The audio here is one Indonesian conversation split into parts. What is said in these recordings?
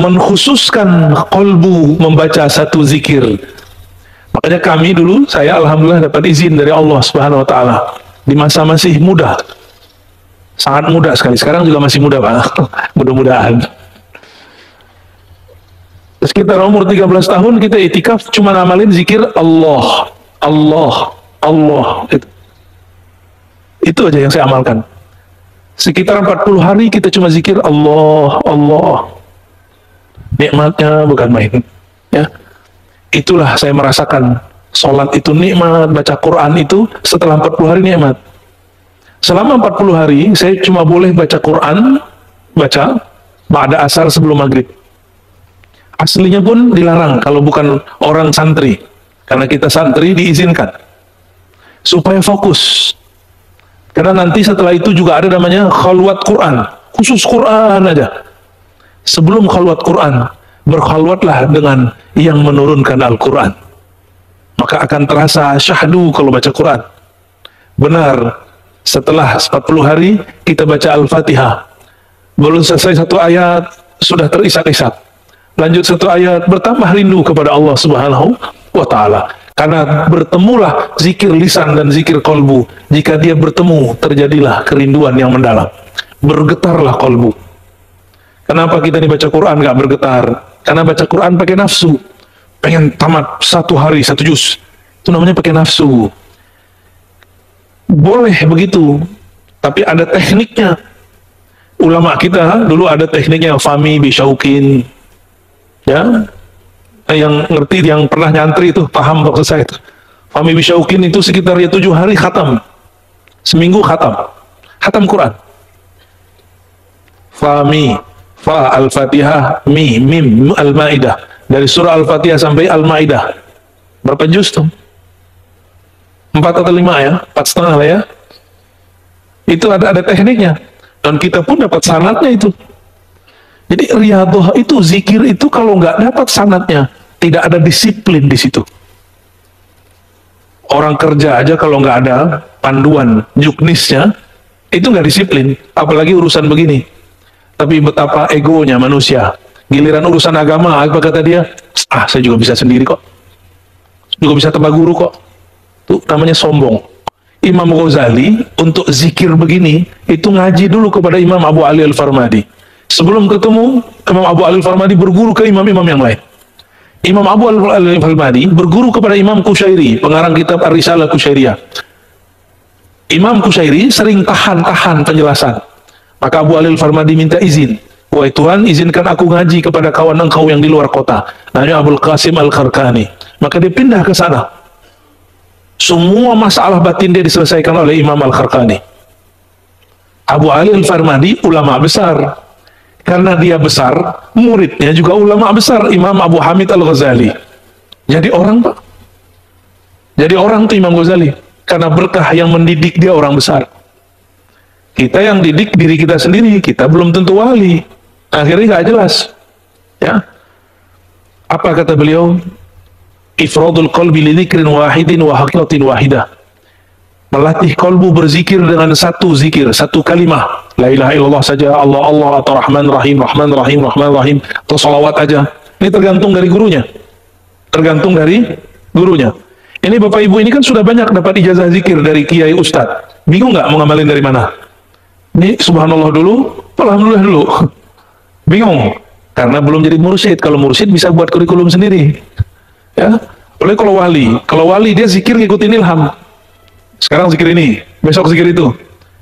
Mengkhususkan kolbu membaca satu zikir. Makanya kami dulu, saya alhamdulillah dapat izin dari Allah Subhanahu wa Ta'ala di masa masih muda, sangat muda sekali. Sekarang juga masih muda, Pak. Mudah-mudahan. Sekitar umur 13 tahun kita itikaf cuma ngamalin zikir Allah, Allah, Allah. Itu aja yang saya amalkan. Sekitar 40 hari kita cuma zikir Allah, Allah. Nikmatnya bukan main. Ya. Itulah saya merasakan sholat itu nikmat, baca Quran itu setelah 40 hari nikmat. Selama 40 hari saya cuma boleh baca Quran, baca ba'da asar sebelum maghrib. Aslinya pun dilarang kalau bukan orang santri, karena kita santri diizinkan supaya fokus, karena nanti setelah itu juga ada namanya khalwat Quran, khusus Quran aja. Sebelum khalwat Quran, berkhalwatlah dengan yang menurunkan Al-Quran, maka akan terasa syahdu kalau baca Quran. Benar, setelah 40 hari kita baca Al-Fatihah, belum selesai satu ayat sudah terisak-isak. Lanjut satu ayat, bertambah rindu kepada Allah Subhanahu wa Ta'ala. Karena bertemulah zikir lisan dan zikir kolbu. Jika dia bertemu, terjadilah kerinduan yang mendalam. Bergetarlah kolbu. Kenapa kita dibaca Quran nggak bergetar? Karena baca Quran pakai nafsu. Pengen tamat satu hari satu juz. Itu namanya pakai nafsu. Boleh begitu, tapi ada tekniknya. Ulama kita dulu ada tekniknya, fami bisyaukin. Ya, yang ngerti, yang pernah nyantri itu paham maksud saya itu. Fami bisyaukin itu sekitar 7 hari khatam, seminggu khatam Quran. Fami, fa al-fatihah, mi, mim, al-maidah, dari surah al-fatihah sampai al-maidah. Berapa juz tuh? 4 atau 5 ya, 4,5 lah ya. Itu ada tekniknya, dan kita pun dapat sanadnya itu. Jadi riyadhah itu, zikir itu kalau nggak dapat sanadnya, tidak ada disiplin di situ. Orang kerja aja kalau nggak ada panduan juknisnya, itu nggak disiplin. Apalagi urusan begini. Tapi betapa egonya manusia. Giliran urusan agama, apa kata dia? Saya juga bisa sendiri kok. Juga bisa tambah guru kok. Itu namanya sombong. Imam Ghazali untuk zikir begini, itu ngaji dulu kepada Imam Abu Ali Al-Farmadi. Sebelum ketemu Imam Abu Ali Al-Farmadi, berguru ke imam-imam yang lain. Imam Abu Ali Al-Farmadi berguru kepada Imam Qushairi, pengarang kitab Ar-Risalah Qushairiyah. Imam Qushairi sering tahan penjelasan. Maka Abu Ali Al-Farmadi minta izin. Wahai Tuhan, izinkan aku ngaji kepada kawan engkau yang di luar kota. Namanya Abul Qasim Al-Kharkani. Maka dia pindah ke sana. Semua masalah batin dia diselesaikan oleh Imam Al-Kharkani. Abu Ali Al-Farmadi ulama besar. Karena dia besar, muridnya juga ulama besar, Imam Abu Hamid Al-Ghazali. Jadi orang, Pak. Jadi orang tuh Imam Ghazali. Karena berkah yang mendidik dia orang besar. Kita yang didik diri kita sendiri, kita belum tentu wali. Akhirnya nggak jelas. Ya. Apa kata beliau? Ifradul qalbi li dzikrin wahidin wa haqiqatin wahidah. Melatih kolbu berzikir dengan satu zikir, satu kalimah. La ilaha illallah saja, Allah Allah, atau Rahman Rahim, Rahman Rahim, Rahman Rahim, atau salawat aja. Ini tergantung dari gurunya. Tergantung dari gurunya. Ini Bapak Ibu ini kan sudah banyak dapat ijazah zikir dari kiai ustadz. Bingung nggak mau ngamalin dari mana? Ini subhanallah dulu, alhamdulillah dulu. Bingung. Karena belum jadi mursyid. Kalau mursyid bisa buat kurikulum sendiri. Ya. Oleh kalau wali dia zikir ngikutin ilham. Sekarang zikir ini, besok zikir itu.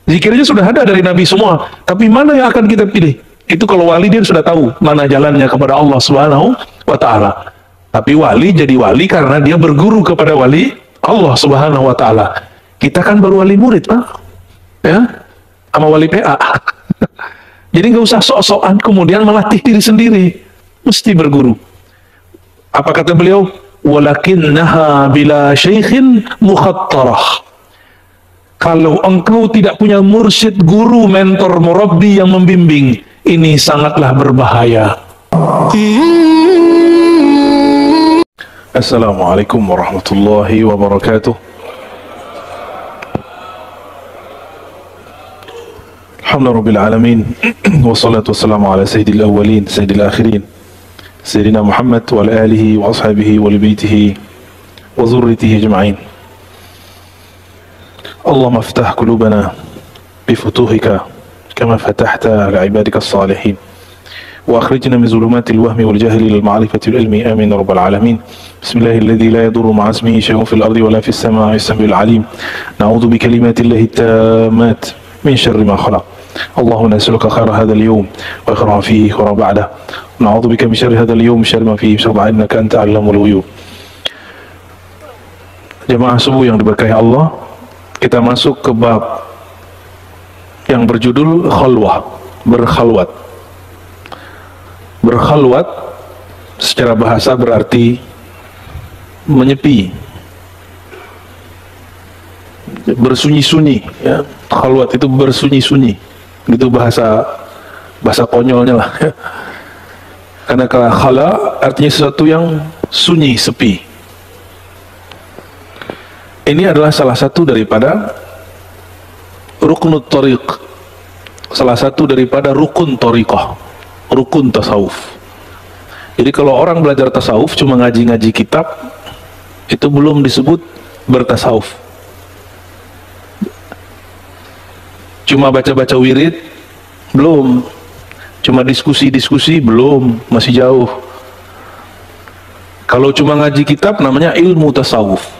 Zikirnya sudah ada dari Nabi semua. Tapi mana yang akan kita pilih? Itu kalau wali dia sudah tahu mana jalannya kepada Allah Subhanahu wa Ta'ala. Tapi wali jadi wali karena dia berguru kepada wali Allah Subhanahu wa Ta'ala. Kita kan baru wali murid, Pak. Ya, sama wali PA. Jadi nggak usah sok-sokan kemudian melatih diri sendiri. Mesti berguru. Apa kata beliau? Walakinnaha bila syaikhin mukhattarah. Kalau engkau tidak punya mursyid, guru, mentor, murabbi yang membimbing, ini sangatlah berbahaya. Assalamualaikum warahmatullahi wabarakatuh. Alhamdulillah rabbil alamin. Wassalatu wassalamu ala sayyidil awwalin, sayyidil akhirin. سيدنا محمد وعلى آله وأصحابه ولبيته وذريته أجمعين. اللهم افتح قلوبنا بفتوحك كما فتحت على عبادك الصالحين، وأخرجنا من ظلمات الوهم والجهل إلى المعرفة والعلم، آمين رب العالمين. بسم الله الذي لا يضر مع اسمه شيء في الأرض ولا في السماء، السميع العليم. نعوذ بكلمات الله التامات من شر ما خلق. اللهم نسألك خير هذا اليوم وخير ما فيه وما بعده، نعوذ بك من شر هذا اليوم شر ما فيه شر إنك أنت علام الغيوب. Jemaah subuh yang diberkahi Allah, kita masuk ke bab yang berjudul khalwah, berkhalwat. Berkhalwat secara bahasa berarti menyepi, bersunyi-sunyi, ya. Khalwat itu bersunyi-sunyi, itu bahasa konyolnya lah, ya. Karena kalau khala artinya sesuatu yang sunyi, sepi. Ini adalah salah satu daripada ruknut tariq, salah satu daripada rukun tariqah, rukun tasawuf. Jadi kalau orang belajar tasawuf cuma ngaji-ngaji kitab, itu belum disebut bertasawuf. Cuma baca-baca wirid, belum. Cuma diskusi-diskusi, belum, masih jauh. Kalau cuma ngaji kitab namanya ilmu tasawuf.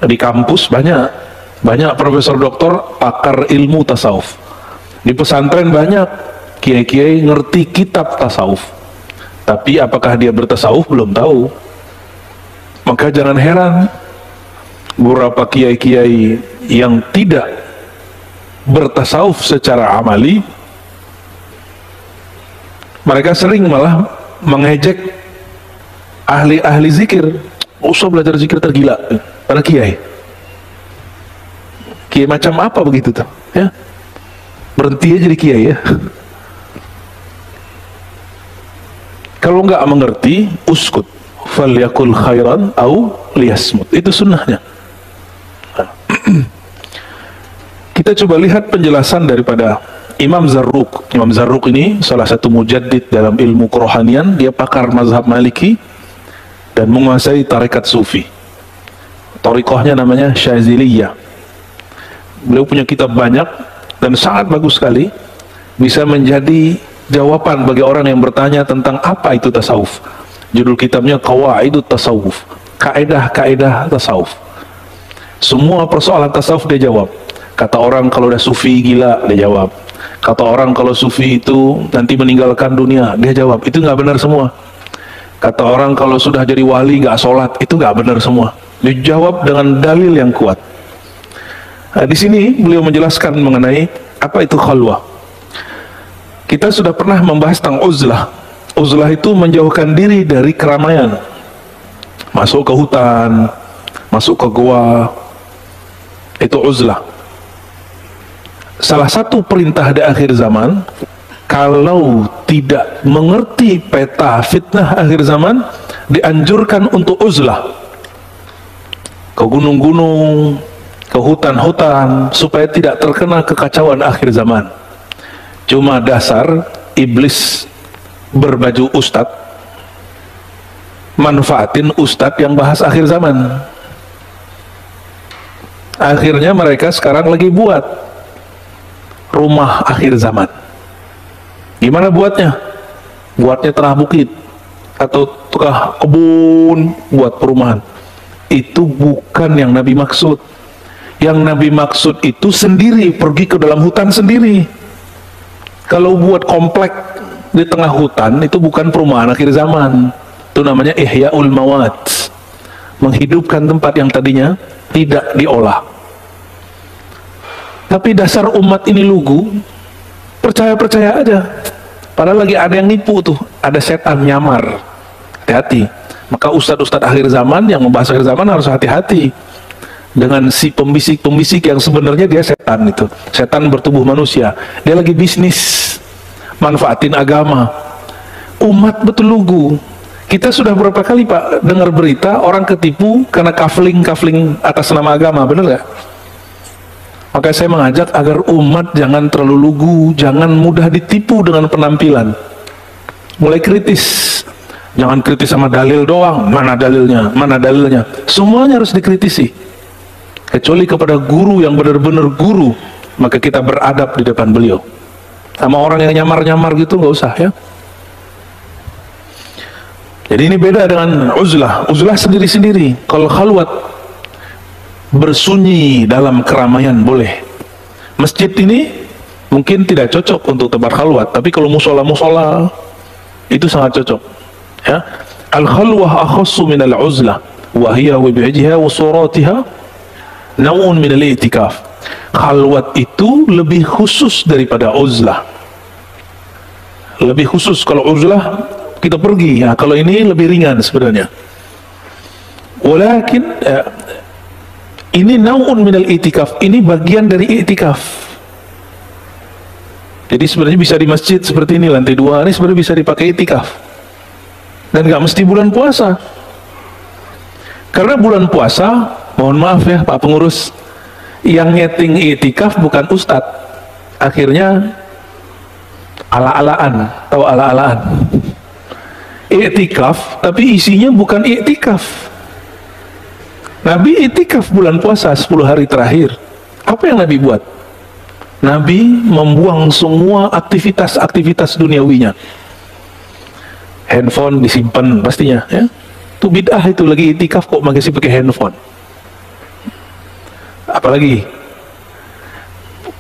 Di kampus banyak profesor doktor pakar ilmu tasawuf. Di pesantren banyak kiai-kiai ngerti kitab tasawuf, tapi apakah dia bertasawuf belum tahu. Maka jangan heran beberapa kiai-kiai yang tidak bertasawuf secara amali, mereka sering malah mengejek ahli-ahli zikir. Usah belajar zikir, tergila. Para kiai macam apa begitu tuh, ya? Berhenti aja jadi kiai, ya. Kalau nggak mengerti, uskut, falyakul khairan au liyasmut. Itu sunnahnya. Kita coba lihat penjelasan daripada Imam Zarruq. Imam Zarruq ini salah satu mujaddid dalam ilmu kerohanian. Dia pakar mazhab Maliki dan menguasai tarekat Sufi. Thariqahnya namanya Syaziliyah. Beliau punya kitab banyak dan sangat bagus sekali, bisa menjadi jawaban bagi orang yang bertanya tentang apa itu tasawuf. Judul kitabnya Qawaidut Tasawuf, kaedah-kaedah tasawuf. Semua persoalan tasawuf dia jawab. Kata orang kalau udah sufi gila, dia jawab. Kata orang kalau sufi itu nanti meninggalkan dunia, dia jawab. Itu nggak benar semua. Kata orang kalau sudah jadi wali nggak sholat, itu nggak benar semua. Dijawab dengan dalil yang kuat. Nah, di sini beliau menjelaskan mengenai apa itu khalwah. Kita sudah pernah membahas tentang uzlah. Uzlah itu menjauhkan diri dari keramaian, masuk ke hutan, masuk ke gua. Itu uzlah. Salah satu perintah di akhir zaman, kalau tidak mengerti peta fitnah akhir zaman, dianjurkan untuk uzlah, ke gunung-gunung, ke hutan-hutan, supaya tidak terkena kekacauan akhir zaman. Cuma dasar iblis berbaju ustadz, manfaatin ustadz yang bahas akhir zaman. Akhirnya mereka sekarang lagi buat rumah akhir zaman. Gimana buatnya? Buatnya tengah bukit atau tengah kebun, buat perumahan. Itu bukan yang Nabi maksud. Yang Nabi maksud itu sendiri, pergi ke dalam hutan sendiri. Kalau buat komplek di tengah hutan, itu bukan perumahan akhir zaman. Itu namanya ihya'ul mawat, menghidupkan tempat yang tadinya tidak diolah. Tapi dasar umat ini lugu, percaya-percaya aja. Padahal lagi ada yang nipu tuh, ada setan nyamar. Hati-hati. Maka ustadz-ustadz akhir zaman yang membahas akhir zaman harus hati-hati dengan si pembisik-pembisik yang sebenarnya dia setan. Itu setan bertubuh manusia, dia lagi bisnis, manfaatin agama. Umat betul lugu. Kita sudah berapa kali Pak dengar berita orang ketipu karena kafling atas nama agama, bener gak? Maka saya mengajak agar umat jangan terlalu lugu, jangan mudah ditipu dengan penampilan. mulai kritis. Jangan kritis sama dalil doang, mana dalilnya, mana dalilnya. Semuanya harus dikritisi. Kecuali kepada guru yang benar-benar guru, maka kita beradab di depan beliau. Sama orang yang nyamar-nyamar gitu nggak usah ya. Jadi ini beda dengan uzlah. Uzlah sendiri-sendiri. Kalau khalwat, bersunyi dalam keramaian boleh. Masjid ini mungkin tidak cocok untuk tempat khalwat, tapi kalau musola-musola itu sangat cocok. Ya, al-khalwah akhassu min al-uzlah wa hiya wib'ijha wa suratiha naw'un min al-i'tikaf. Khalwat itu lebih khusus daripada uzlah. Lebih khusus. Kalau uzlah kita pergi, ya, kalau ini lebih ringan sebenarnya. Walakin ini naw'un min al-i'tikaf, ini bagian dari i'tikaf. Jadi sebenarnya bisa di masjid seperti ini lantai 2, ini sebenarnya bisa dipakai i'tikaf. Dan nggak mesti bulan puasa, karena bulan puasa, mohon maaf ya Pak Pengurus, yang nyeting i'tikaf bukan ustadz, akhirnya ala-alaan, tahu ala-alaan, i'tikaf tapi isinya bukan i'tikaf. Nabi i'tikaf bulan puasa 10 hari terakhir. Apa yang Nabi buat? Nabi membuang semua aktivitas duniawinya. Handphone disimpan pastinya ya. Itu bid'ah, itu lagi i'tikaf kok masih pakai handphone. Apalagi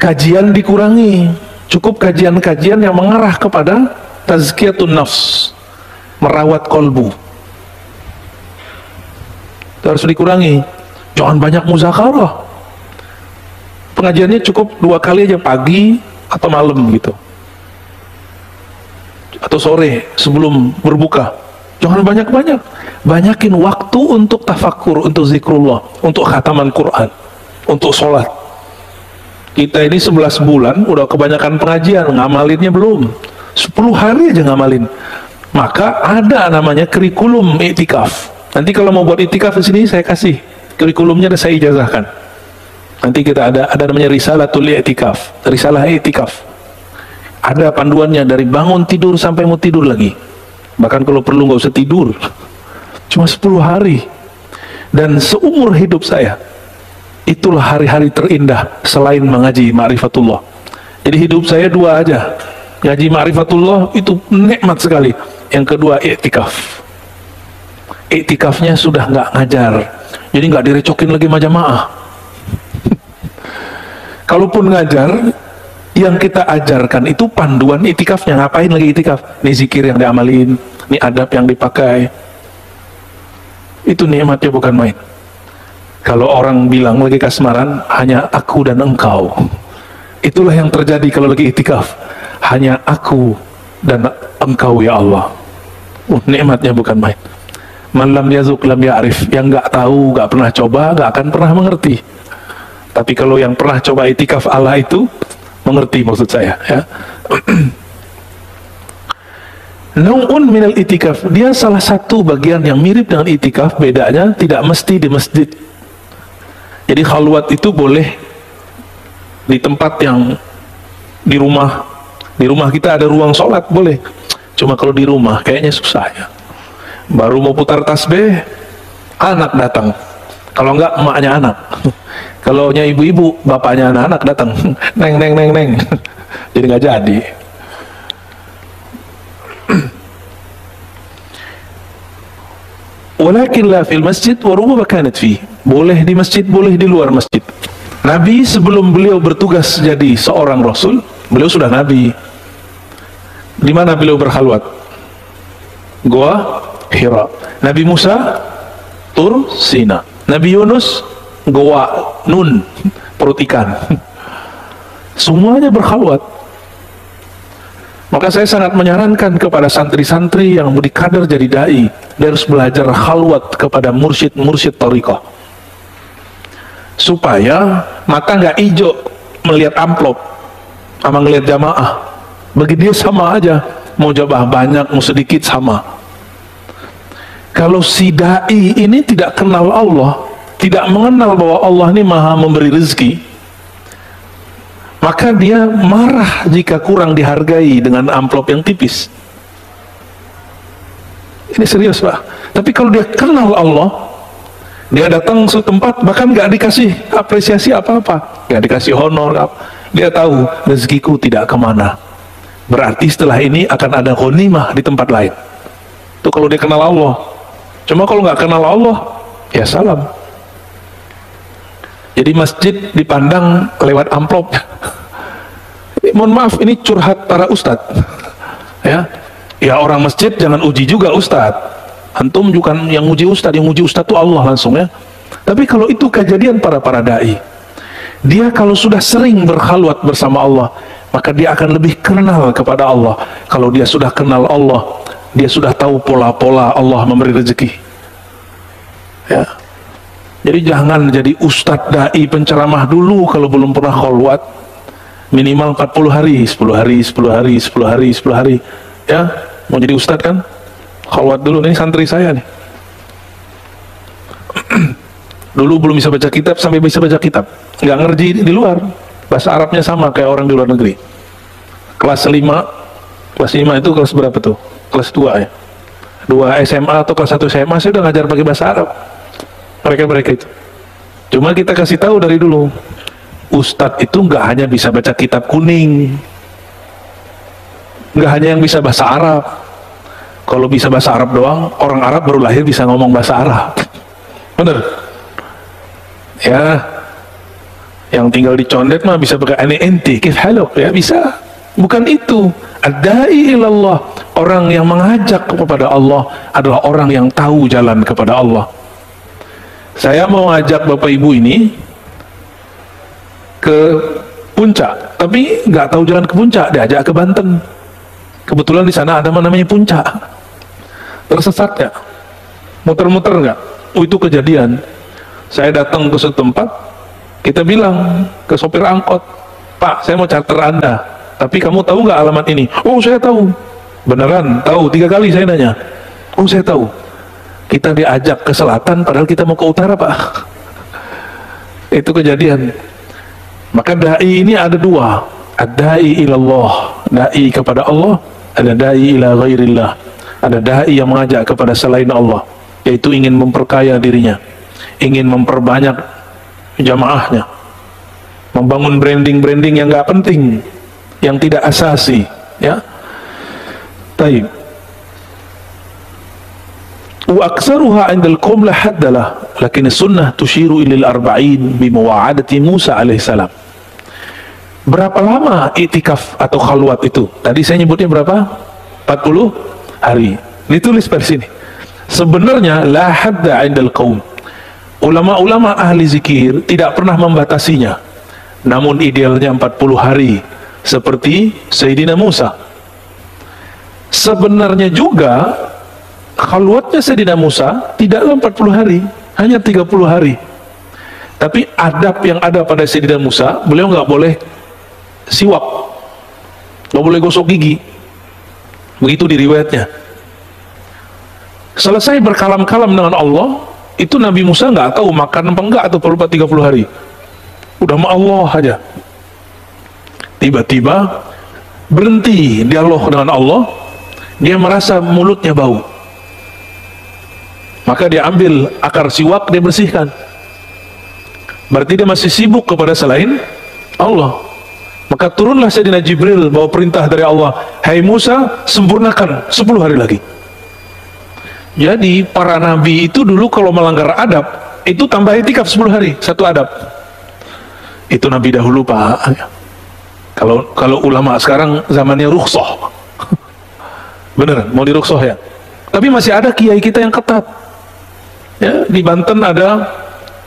kajian dikurangi, cukup kajian-kajian yang mengarah kepada tazkiyatun nafs, merawat kolbu. Itu harus dikurangi. Jangan banyak muzakarah. Pengajiannya cukup 2 kali aja, pagi atau malam gitu, atau sore sebelum berbuka. Jangan banyak-banyak. Banyakin waktu untuk tafakur, untuk zikrullah, untuk khataman Quran, untuk sholat. Kita ini 11 bulan udah kebanyakan pengajian, ngamalinnya belum. 10 hari aja ngamalin. Maka ada namanya kurikulum i'tikaf. Nanti kalau mau buat i'tikaf di sini saya kasih kurikulumnya, dan saya ijazahkan. Nanti kita ada namanya risalatul i'tikaf, risalah i'tikaf. Ada panduannya dari bangun tidur sampai mau tidur lagi. Bahkan kalau perlu nggak usah tidur. Cuma 10 hari. Dan seumur hidup saya, itulah hari-hari terindah selain mengaji ma'rifatullah. Jadi hidup saya 2 aja. Ngaji ma'rifatullah itu nikmat sekali. Yang kedua i'tikaf. I'tikafnya sudah nggak ngajar. Jadi nggak direcokin lagi majamaah. Kalaupun ngajar, yang kita ajarkan itu panduan i'tikafnya. Ngapain lagi i'tikaf? Ini zikir yang diamalin, ini adab yang dipakai. Itu nikmatnya bukan main. Kalau orang bilang lagi kasmaran, hanya aku dan engkau. Itulah yang terjadi kalau lagi i'tikaf. Hanya aku dan engkau ya Allah. Nikmatnya bukan main. Man lam yazuk lam ya'rif. Yang nggak tahu, nggak pernah coba, nggak akan pernah mengerti. Tapi kalau yang pernah coba i'tikaf Allah itu mengerti maksud saya ya. Nau'un minal i'tikaf, dia salah satu bagian yang mirip dengan i'tikaf, bedanya tidak mesti di masjid. Jadi khalwat itu boleh di tempat yang di rumah. Di rumah kita ada ruang sholat boleh. Cuma kalau di rumah kayaknya susah ya. Baru mau putar tasbih, anak datang. Kalau enggak emaknya anak. Kalau nya ibu-ibu, bapaknya anak-anak datang. Neng, neng, neng, neng. Jadi nggak jadi. Walakin la fil masjid wa rubba kanat fi. Boleh di masjid, boleh di luar masjid. Nabi sebelum beliau bertugas jadi seorang rasul, beliau sudah nabi. Di mana beliau berkhalwat? Goa Hira. Nabi Musa Tur Sina. Nabi Yunus Goa Nun, perut ikan. Semuanya berkhalwat. Maka saya sangat menyarankan kepada santri-santri yang mau dikader jadi dai, dia harus belajar khalwat kepada mursyid-mursyid thariqah, supaya mata nggak hijau melihat amplop sama ngelihat jamaah. Bagi dia sama aja, mau jamaah banyak mau sedikit sama. Kalau si dai ini tidak kenal Allah, tidak mengenal bahwa Allah ini maha memberi rezeki, maka dia marah jika kurang dihargai dengan amplop yang tipis. Ini serius Pak. Tapi kalau dia kenal Allah, dia datang ke tempat bahkan nggak dikasih apresiasi apa-apa, nggak dikasih honor, dia tahu rezekiku tidak kemana. Berarti setelah ini akan ada ghanimah di tempat lain. Itu kalau dia kenal Allah. Cuma kalau nggak kenal Allah, ya salam. Jadi masjid dipandang lewat amplop. Mohon maaf, ini curhat para ustadz. Ya orang masjid jangan uji juga ustadz. Antum bukan yang uji ustadz, yang uji ustadz itu Allah langsung ya. Tapi kalau itu kejadian para dai, dia kalau sudah sering berkhalwat bersama Allah, maka dia akan lebih kenal kepada Allah. Kalau dia sudah kenal Allah, dia sudah tahu pola-pola Allah memberi rezeki. Ya. Jadi jangan jadi ustadz dai penceramah dulu kalau belum pernah khalwat. Minimal 40 hari, 10 hari, 10 hari, 10 hari, 10 hari. Ya, mau jadi ustadz kan? Khalwat dulu. Ini santri saya nih. Dulu belum bisa baca kitab, sampai bisa baca kitab. Nggak ngerti di luar. Bahasa Arabnya sama kayak orang di luar negeri. Kelas 5 itu kelas berapa tuh? Kelas 2 ya? 2 SMA atau kelas 1 SMA saya udah ngajar pakai bahasa Arab. Mereka itu. Cuma kita kasih tahu dari dulu, ustadz itu nggak hanya bisa baca kitab kuning, nggak hanya yang bisa bahasa Arab. Kalau bisa bahasa Arab doang, orang Arab baru lahir bisa ngomong bahasa Arab. Bener? Ya, yang tinggal di Condet mah bisa pakai ane enti, kif haluk, ya bisa. Bukan itu. Ad-da'i ilallah, orang yang mengajak kepada Allah adalah orang yang tahu jalan kepada Allah. Saya mau ngajak Bapak Ibu ini ke puncak, tapi nggak tahu jalan ke puncak, diajak ke Banten. Kebetulan di sana ada namanya puncak. Tersesat nggak? Muter-muter nggak? Oh, itu kejadian. Saya datang ke suatu tempat, kita bilang ke sopir angkot, Pak, saya mau charter Anda, tapi kamu tahu nggak alamat ini? Oh, saya tahu. Beneran? Tahu? 3 kali saya nanya. Oh, saya tahu. Kita diajak ke selatan padahal kita mau ke utara Pak. Itu kejadian. Maka dai ini ada 2. Ad-da'i ilallah, dai kepada Allah. Ada dai ila ghairillah, ada dai yang mengajak kepada selain Allah, yaitu ingin memperkaya dirinya, ingin memperbanyak jamaahnya, membangun branding-branding yang nggak penting, yang tidak asasi, ya. Taib. Wa aktsaruha 'indal qaum la haddalah, lakin sunnah tushiru ilal arba'in bi muwa'adati Musa alaihissalam. Berapa lama itikaf atau khalwat itu? Tadi saya nyebutnya berapa? 40 hari. Ditulis pada sini. Sebenarnya la hadda 'indal qaum. Ulama-ulama ahli zikir tidak pernah membatasinya. Namun idealnya 40 hari seperti Sayyidina Musa. Sebenarnya juga khalwatnya Sayyidina Musa tidaklah 40 hari, hanya 30 hari. Tapi adab yang ada pada Sayyidina Musa, beliau nggak boleh siwak, nggak boleh gosok gigi. Begitu di riwayatnya. Selesai berkalam-kalam dengan Allah, itu Nabi Musa nggak tahu makan apa enggak atau perlu 30 hari. Udah sama Allah aja. Tiba-tiba berhenti dialog dengan Allah, dia merasa mulutnya bau. Maka dia ambil akar siwak, dia bersihkan. Berarti dia masih sibuk kepada selain Allah. Maka turunlah Sayyidina Jibril bawa perintah dari Allah, hai Musa, sempurnakan 10 hari lagi. Jadi para nabi itu dulu kalau melanggar adab, itu tambah itikaf 10 hari, satu adab. Itu nabi dahulu Pak. Kalau ulama sekarang zamannya rukhsah. Bener, mau dirukhsah ya. Tapi masih ada kiai kita yang ketat. Ya, di Banten ada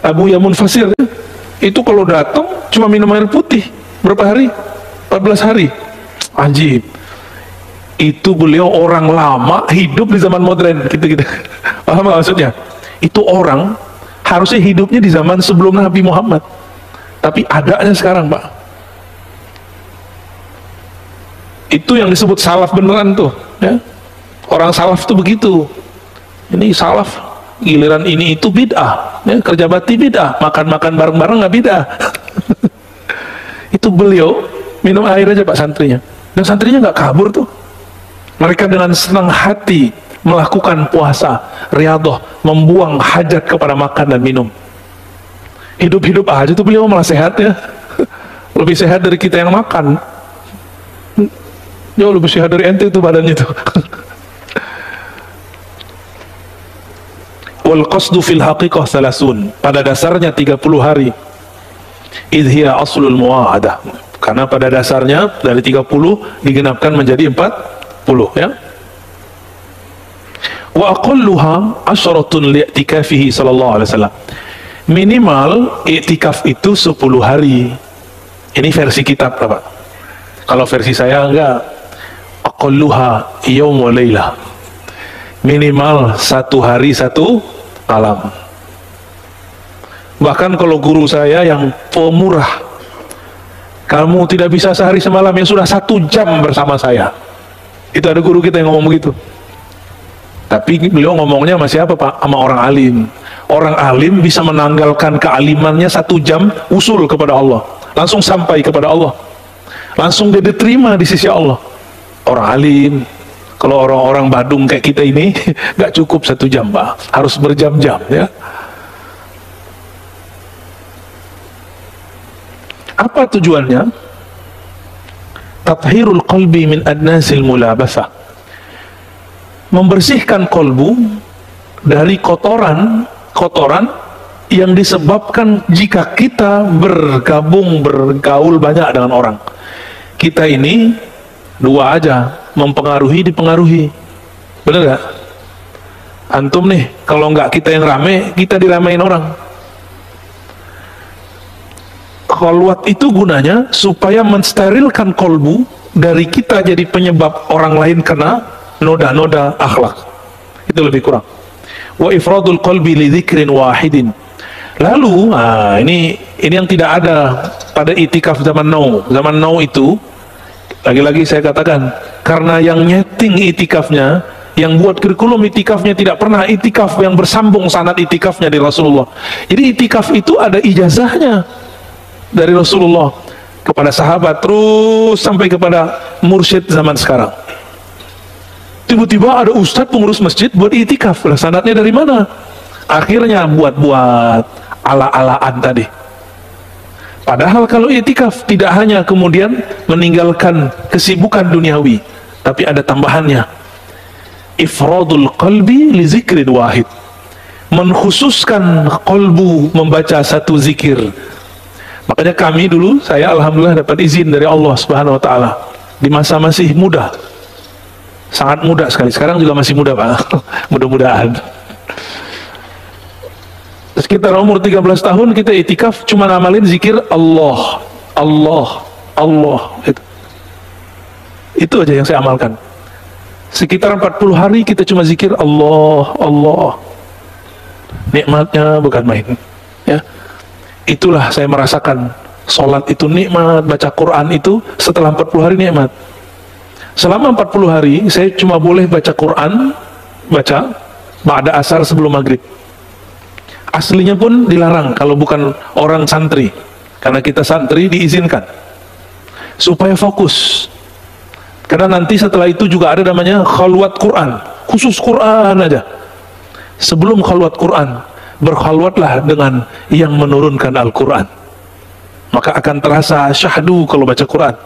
Abu Yamun Fasir, ya. Itu kalau datang cuma minum air putih. Berapa hari? 14 hari. Ajib. Itu beliau orang lama hidup di zaman modern, gitu-gitu. Paham maksudnya? Itu orang harusnya hidupnya di zaman sebelum Nabi Muhammad, tapi adanya sekarang Pak. Itu yang disebut salaf beneran tuh, ya. Orang salaf tuh begitu. Ini salaf, giliran ini itu bid'ah, ya, kerja bakti bid'ah, makan-makan bareng-bareng nggak bid'ah. Itu beliau minum air aja Pak santrinya, dan santrinya nggak kabur tuh. Mereka dengan senang hati melakukan puasa, riyadhah, membuang hajat kepada makan dan minum. Hidup-hidup aja tuh beliau malah sehat ya. Lebih sehat dari kita yang makan. Jauh lebih sehat dari ente itu badannya tuh. Wal qasdu fil haqiqah salasun. Pada dasarnya 30 hari. Idh hiya aslul muwa'adah. Karena pada dasarnya dari 30 digenapkan menjadi 40 ya. Wa aqalluha asyaratun li'tikafihi sallallahu alaihi wasallam. Minimal i'tikaf itu 10 hari. Ini versi kitab Pak. Kalau versi saya enggak. Aqalluha yaum wa lailah. Minimal 1 hari 1 malam. Bahkan kalau guru saya yang pemurah, kamu tidak bisa sehari semalam, ya sudah 1 jam bersama saya. Itu ada guru kita yang ngomong begitu. Tapi beliau ngomongnya masih apa Pak? Sama orang alim. Orang alim bisa menanggalkan kealimannya 1 jam usul kepada Allah, langsung sampai kepada Allah, langsung dia diterima di sisi Allah. Orang alim. Kalau orang-orang Badung kayak kita ini nggak cukup 1 jam Pak, harus berjam-jam ya. Apa tujuannya? Tathhirul qalbi min adnasil mulabasah. Membersihkan kolbu dari kotoran yang disebabkan jika kita bergaul banyak dengan orang. Kita ini 2 aja, mempengaruhi, dipengaruhi. Bener gak? Antum nih, kalau nggak kita yang rame, kita diramein orang. Khalwat itu gunanya supaya mensterilkan kolbu dari kita jadi penyebab orang lain kena noda-noda akhlak. Itu lebih kurang. Wa ifradul qalbi li dzikrin wahidin. Lalu, ini yang tidak ada pada itikaf zaman now. Zaman now itu, lagi-lagi saya katakan, karena yang nyeting itikafnya, yang buat kurikulum itikafnya tidak pernah itikaf yang bersambung sanad itikafnya di Rasulullah. Jadi itikaf itu ada ijazahnya dari Rasulullah kepada sahabat, terus sampai kepada mursyid zaman sekarang. Tiba-tiba ada ustadz pengurus masjid buat itikaf, lah sanadnya dari mana? Akhirnya buat ala-alaan tadi. Padahal kalau itikaf tidak hanya kemudian meninggalkan kesibukan duniawi, tapi ada tambahannya. Ifradul qalbi li zikrin wahid. Mengkhususkan kolbu membaca 1 zikir. Makanya kami dulu, saya alhamdulillah dapat izin dari Allah Subhanahu wa taala di masa masih muda. Sangat muda sekali. Sekarang juga masih muda Pak. Mudah-mudahan. Sekitar umur 13 tahun kita itikaf cuma ngamalin zikir Allah, Allah, Allah. Itu aja yang saya amalkan. Sekitar 40 hari kita cuma zikir Allah, Allah. Nikmatnya bukan main. Ya. Itulah saya merasakan sholat itu nikmat, baca Quran itu setelah 40 hari nikmat. Selama 40 hari saya cuma boleh baca Quran, baca ba'da asar sebelum maghrib. Aslinya pun dilarang kalau bukan orang santri, karena kita santri diizinkan supaya fokus. Karena nanti setelah itu juga ada namanya khalwat Quran, khusus Quran aja. Sebelum khalwat Quran, berkhalwatlah dengan yang menurunkan Al-Quran, maka akan terasa syahdu kalau baca Quran.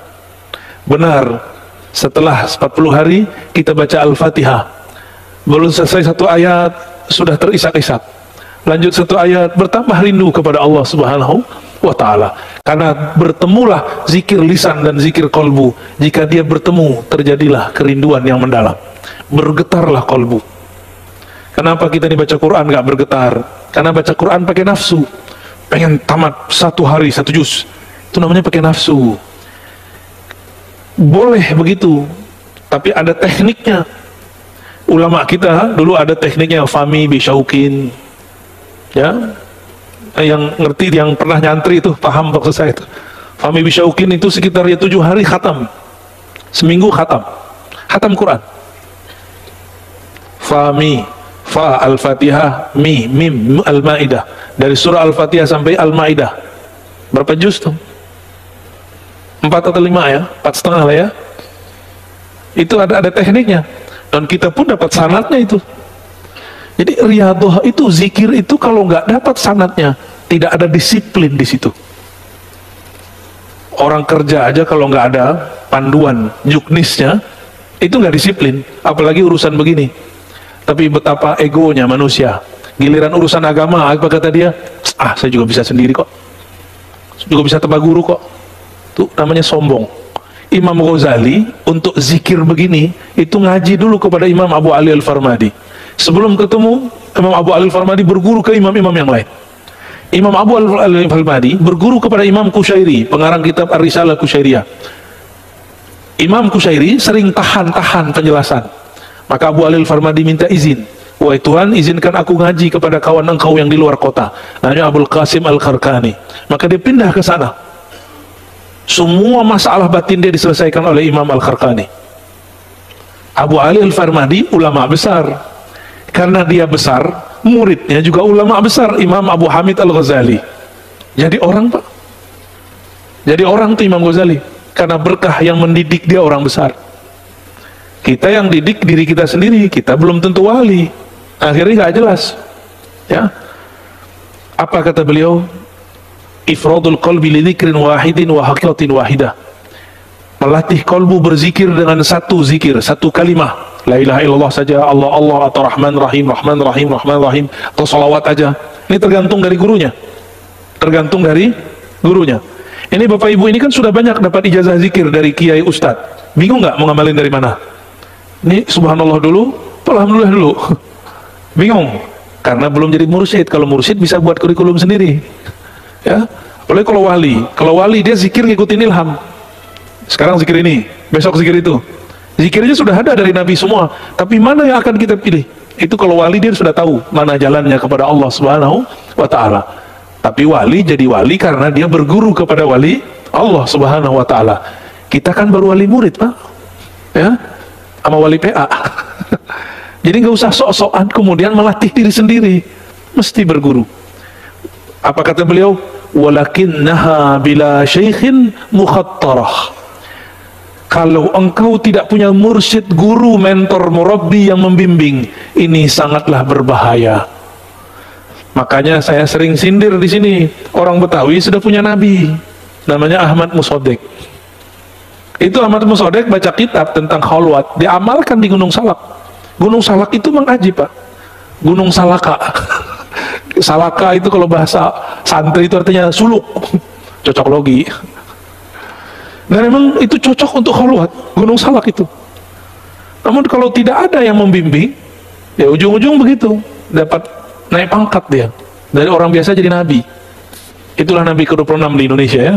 Benar, setelah 40 hari kita baca Al-Fatihah, belum selesai 1 ayat sudah terisak-isak, lanjut 1 ayat bertambah rindu kepada Allah Subhanahu wa ta'ala. Karena bertemulah zikir lisan dan zikir kolbu. Jika dia bertemu, terjadilah kerinduan yang mendalam, bergetarlah kolbu. Kenapa kita dibaca Quran gak bergetar? Karena baca Quran pakai nafsu, pengen tamat 1 hari 1 juz, itu namanya pakai nafsu. Boleh begitu, tapi ada tekniknya. Ulama kita dulu ada tekniknya, Fahmi Bisyaukin, ya, yang ngerti, yang pernah nyantri itu paham maksud saya itu. Fahmi Bisyaukin itu sekitar 7 hari khatam, seminggu khatam Quran. Fahmi, Fa Al-Fatihah, Mim Al-Maidah, dari surah Al-Fatihah sampai Al-Maidah. Berapa juz tuh? 4 atau 5 ya, 4,5 lah ya. Itu ada tekniknya. Dan kita pun dapat sanadnya itu. Jadi riyadhah itu, zikir itu kalau nggak dapat sanadnya, tidak ada disiplin di situ. Orang kerja aja kalau nggak ada panduan juknisnya, itu nggak disiplin. Apalagi urusan begini. Tapi betapa egonya manusia. Giliran urusan agama, apa kata dia? Saya juga bisa sendiri kok. Juga bisa tebak guru kok. Itu namanya sombong. Imam Ghazali untuk zikir begini itu ngaji dulu kepada Imam Abu Ali Al-Farmadi. Sebelum ketemu Imam Abu Ali Al-Farmadi berguru ke imam-imam yang lain. Imam Abu Ali Al-Farmadi berguru kepada Imam Kusyairi, pengarang kitab Ar-Risalah Kusyairiyah. Imam Kusyairi sering tahan-tahan penjelasan. Maka Abu Ali Al-Farmadi minta izin. Wahai Tuhan, izinkan aku ngaji kepada kawan engkau yang di luar kota. Namanya Abul Qasim Al-Kharkani. Maka dia pindah ke sana. Semua masalah batin dia diselesaikan oleh Imam Al-Kharkani. Abu Ali Al-Farmadi ulama besar. Karena dia besar, muridnya juga ulama besar, Imam Abu Hamid Al-Ghazali. Jadi orang, Pak. Jadi orang tuh Imam Ghazali. Karena berkah yang mendidik dia orang besar. Kita yang didik diri kita sendiri, kita belum tentu wali. Akhirnya nggak jelas. Ya. Apa kata beliau? Ifradul qalbi li dzikrin wahidin wa haqiqatin wahidah. Melatih kolbu berzikir dengan satu zikir, satu kalimah. La ilaha illallah saja, Allah Allah, atau Rahman Rahim, Rahman Rahim, Rahman Rahim, atau salawat aja. Ini tergantung dari gurunya. Tergantung dari gurunya. Ini Bapak Ibu ini kan sudah banyak dapat ijazah zikir dari kiai ustadz. Bingung nggak mau ngamalin dari mana? Ini subhanallah dulu, alhamdulillah dulu. Bingung karena belum jadi mursyid. Kalau mursyid bisa buat kurikulum sendiri. Ya, apalagi kalau wali dia zikir ngikutin ilham. Sekarang zikir ini, besok zikir itu. Zikirnya sudah ada dari Nabi semua. Tapi mana yang akan kita pilih? Itu kalau wali dia sudah tahu mana jalannya kepada Allah Subhanahu wa Ta'ala. Tapi wali jadi wali karena dia berguru kepada wali Allah Subhanahu wa Ta'ala. Kita kan baru wali murid, Pak. Ya, sama wali PA. Jadi nggak usah sok-sokan kemudian melatih diri sendiri. Mesti berguru. Apa kata beliau? Walakinnaha bila syaikhin mukhattarah. Kalau engkau tidak punya mursyid, guru, mentor, murabbi yang membimbing, ini sangatlah berbahaya. Makanya saya sering sindir di sini. Orang Betawi sudah punya nabi, namanya Ahmad Musodek. Itu Ahmad Musodek baca kitab tentang khalwat, diamalkan di Gunung Salak. Gunung Salak itu mengaji, Pak. Gunung Salaka. Salaka itu kalau bahasa santri itu artinya suluk, cocok logi. Dan memang itu cocok untuk khalwat, Gunung Salak itu. Namun kalau tidak ada yang membimbing, ya ujung-ujung begitu, dapat naik pangkat dia. Dari orang biasa jadi nabi. Itulah nabi ke-26 di Indonesia ya.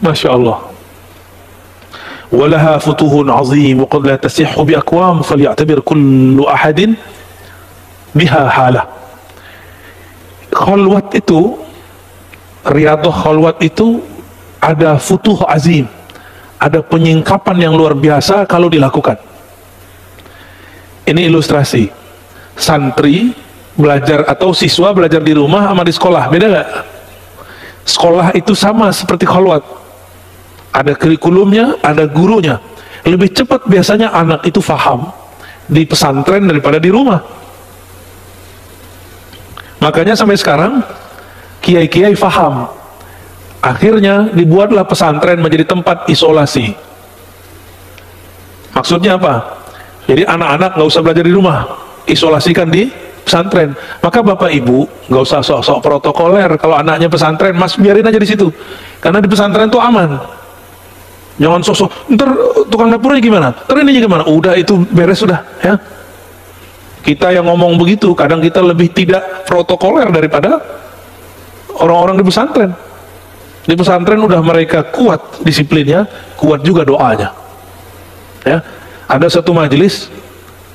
Masya Allah. Walaha futuhun azim wa qad la tasihhu bi aqwam falya'tabir kullu ahadin biha halah. Khalwat itu, riyadhah khalwat itu ada futuh azim, ada penyingkapan yang luar biasa kalau dilakukan. Ini ilustrasi. Santri belajar atau siswa belajar di rumah sama di sekolah, beda gak? Sekolah itu sama seperti khalwat. Ada kurikulumnya, ada gurunya. Lebih cepat biasanya anak itu faham di pesantren daripada di rumah. Makanya sampai sekarang kiai-kiai faham. Akhirnya dibuatlah pesantren menjadi tempat isolasi. Maksudnya apa? Jadi anak-anak nggak usah belajar di rumah, isolasikan di pesantren. Maka Bapak Ibu nggak usah sok-sok protokoler. Kalau anaknya pesantren, Mas biarin aja di situ. Karena di pesantren itu aman. Jangan sok-sok. Ntar tukang dapurnya gimana? Ntar ininya gimana? Udah itu beres sudah, ya. Kita yang ngomong begitu, kadang kita lebih tidak protokoler daripada orang-orang di pesantren. Di pesantren udah mereka kuat disiplinnya, kuat juga doanya. Ya, ada satu majelis,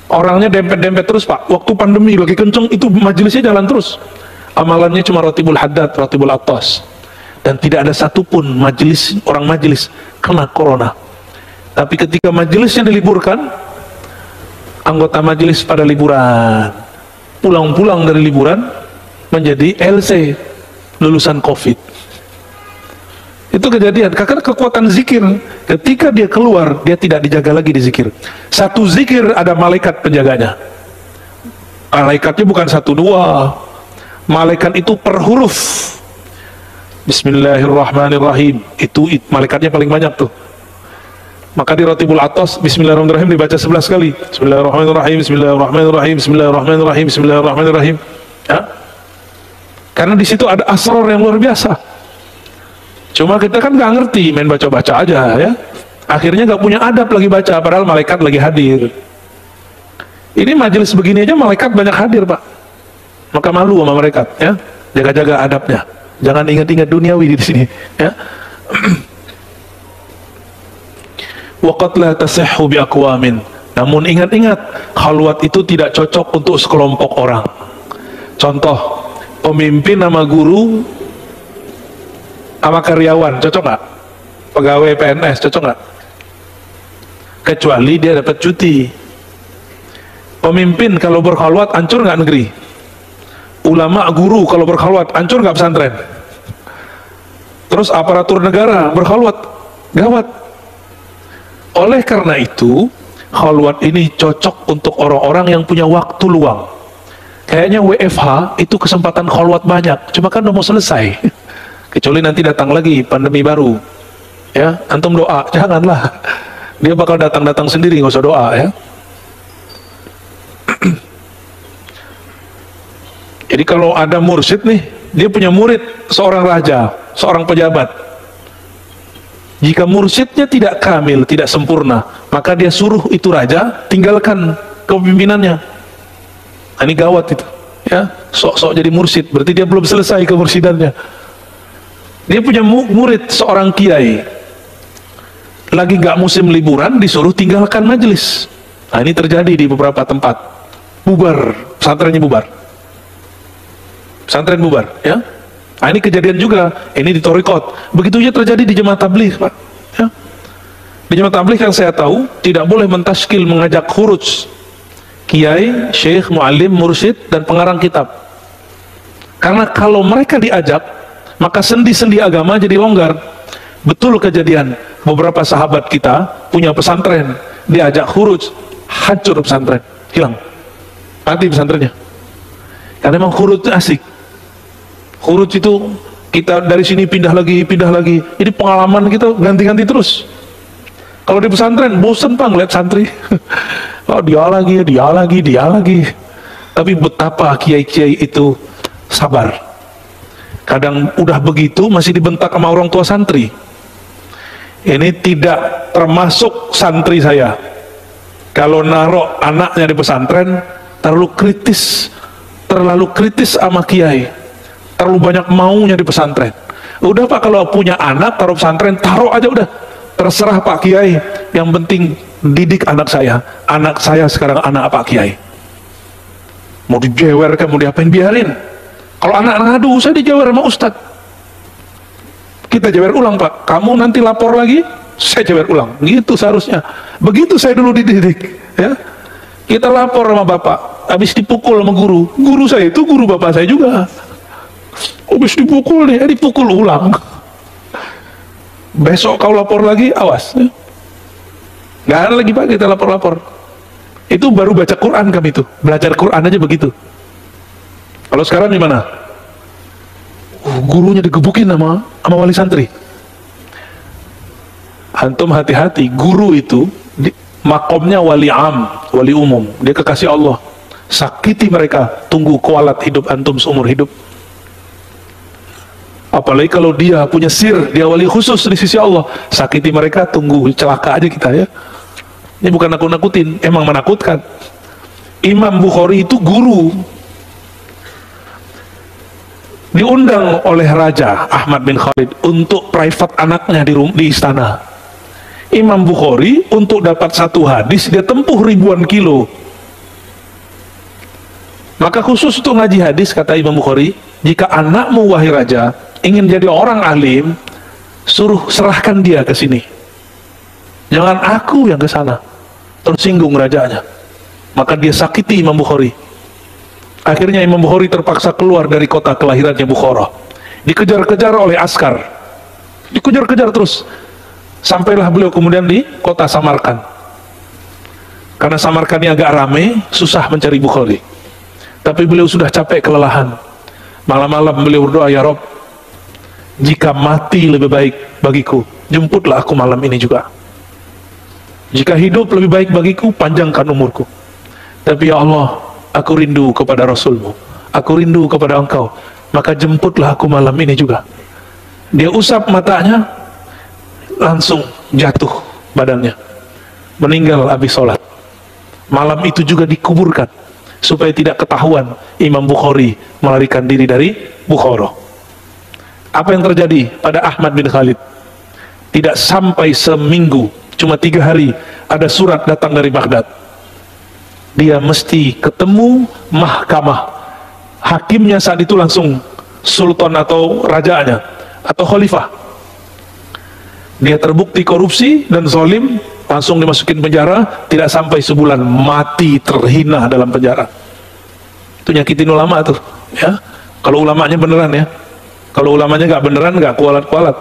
orangnya dempet-dempet terus, Pak. Waktu pandemi lagi kenceng, itu majelisnya jalan terus. Amalannya cuma Ratibul Haddad, Ratibul Attas. Dan tidak ada satupun majelis, orang majelis kena corona. Tapi ketika majelisnya diliburkan, anggota majelis pada liburan, pulang-pulang dari liburan menjadi LC, lulusan COVID. Itu kejadian, karena kekuatan zikir. Ketika dia keluar, dia tidak dijaga lagi di zikir. Satu zikir ada malaikat penjaganya. Malaikatnya bukan satu dua. Malaikat itu per huruf. Bismillahirrahmanirrahim. Itu malaikatnya paling banyak tuh. Maka di Ratibul Atas, Bismillahirrahmanirrahim dibaca 11 kali. Bismillahirrahmanirrahim, Bismillahirrahmanirrahim, Bismillahirrahmanirrahim, Bismillahirrahmanirrahim. Ya? Karena di situ ada asrar yang luar biasa. Cuma kita kan nggak ngerti, main baca-baca aja ya. Akhirnya nggak punya adab lagi baca, padahal malaikat lagi hadir. Ini majelis begini aja malaikat banyak hadir, Pak. Maka malu sama malaikat ya. Jaga-jaga adabnya. Jangan ingat-ingat duniawi di sini ya. Waqad la tasihhu bi aqwamin. Namun ingat-ingat, khalwat itu tidak cocok untuk sekelompok orang. Contoh, pemimpin sama guru sama karyawan, cocok nggak? Pegawai PNS, cocok nggak? Kecuali dia dapat cuti. Pemimpin kalau berkhalwat, hancur nggak negeri? Ulama, guru kalau berkhalwat, hancur nggak pesantren? Terus aparatur negara berkhalwat, gawat. Oleh karena itu, khalwat ini cocok untuk orang-orang yang punya waktu luang. Kayaknya WFH itu kesempatan khalwat banyak, cuma kan udah mau selesai. Kecuali nanti datang lagi pandemi baru ya, antum doa, janganlah, dia bakal datang sendiri, nggak usah doa ya. Jadi kalau ada mursyid nih, dia punya murid seorang raja, seorang pejabat, jika mursyidnya tidak kamil, tidak sempurna, maka dia suruh itu raja tinggalkan kepemimpinannya. Nah, ini gawat itu ya, sok-sok jadi mursyid, berarti dia belum selesai kemursidannya. Dia punya murid seorang kiai, lagi nggak musim liburan, disuruh tinggalkan majelis. Nah, ini terjadi di beberapa tempat, bubar, pesantrennya bubar, pesantren bubar ya. Nah, ini kejadian juga, ini di Thariqat. Begitu juga terjadi di jemaah tabligh, Pak ya. Di jemaah tabligh yang saya tahu tidak boleh mentashkil, mengajak khuruj kiai, syekh, muallim, mursyid, dan pengarang kitab. Karena kalau mereka diajak, maka sendi-sendi agama jadi longgar. Betul kejadian, beberapa sahabat kita punya pesantren, diajak khuruj, hancur pesantren, hilang, mati pesantrennya. Karena memang khuruj asik. Khuruj itu kita dari sini pindah lagi, jadi pengalaman kita ganti-ganti terus. Kalau di pesantren bosen, Pak, ngeliat santri. Oh, dia lagi. Tapi betapa kiai-kiai itu sabar. Kadang udah begitu masih dibentak sama orang tua santri. Ini tidak termasuk santri saya. Kalau naruh anaknya di pesantren terlalu kritis sama kiai, terlalu banyak maunya di pesantren. Udah, Pak, kalau punya anak taruh pesantren, taruh aja udah, terserah Pak Kiai, yang penting didik anak saya sekarang anak Pak Kiai. Mau dijewer kan, mau diapain, biarin. Kalau anak ngadu, saya dijewer sama Ustadz. Kita jewer ulang, Pak. Kamu nanti lapor lagi, saya jewer ulang. Gitu seharusnya. Begitu saya dulu dididik. Ya. Kita lapor sama Bapak. Habis dipukul sama guru. Guru saya itu guru Bapak saya juga. Habis dipukul nih, dipukul ulang. Besok kau lapor lagi, awas. Ya. Nggak ada lagi, Pak, kita lapor-lapor. Itu baru baca Quran kami itu. Belajar Quran aja begitu. Kalau sekarang gimana? Gurunya digebukin sama wali santri. Antum hati-hati, guru itu makomnya wali am, wali umum, dia kekasih Allah. Sakiti mereka, tunggu kualat hidup antum seumur hidup. Apalagi kalau dia punya sir, dia wali khusus di sisi Allah, sakiti mereka, tunggu celaka aja kita ya. Ini bukan nakut-nakutin, emang menakutkan. Imam Bukhari itu guru, diundang oleh Raja Ahmad bin Khalid untuk private anaknya di istana. Imam Bukhari untuk dapat satu hadis dia tempuh ribuan kilo. Maka khusus untuk ngaji hadis, kata Imam Bukhari, jika anakmu wahai raja ingin jadi orang alim, suruh serahkan dia ke sini, jangan aku yang ke sana. Tersinggung rajanya, maka dia sakiti Imam Bukhari. Akhirnya Imam Bukhari terpaksa keluar dari kota kelahirannya, Bukhara. Dikejar-kejar oleh askar. Dikejar-kejar terus. Sampailah beliau kemudian di kota Samarkand. Karena Samarkand ini agak ramai, susah mencari Bukhari. Tapi beliau sudah capek, kelelahan. Malam-malam beliau berdoa, ya Rob, jika mati lebih baik bagiku, jemputlah aku malam ini juga. Jika hidup lebih baik bagiku, panjangkan umurku. Tapi ya Allah, aku rindu kepada Rasulmu, aku rindu kepada Engkau, maka jemputlah aku malam ini juga. Dia usap matanya, langsung jatuh badannya, meninggal habis sholat. Malam itu juga dikuburkan, supaya tidak ketahuan Imam Bukhari melarikan diri dari Bukhara. Apa yang terjadi pada Ahmad bin Khalid? Tidak sampai seminggu, cuma 3 hari, ada surat datang dari Baghdad. Dia mesti ketemu mahkamah. Hakimnya saat itu langsung sultan atau rajanya atau khalifah. Dia terbukti korupsi dan zalim, langsung dimasukin penjara. Tidak sampai sebulan, mati terhina dalam penjara. Itu nyakitin ulama tuh, ya. Kalau ulamanya beneran, ya. Kalau ulamanya nggak beneran, nggak kualat-kualat.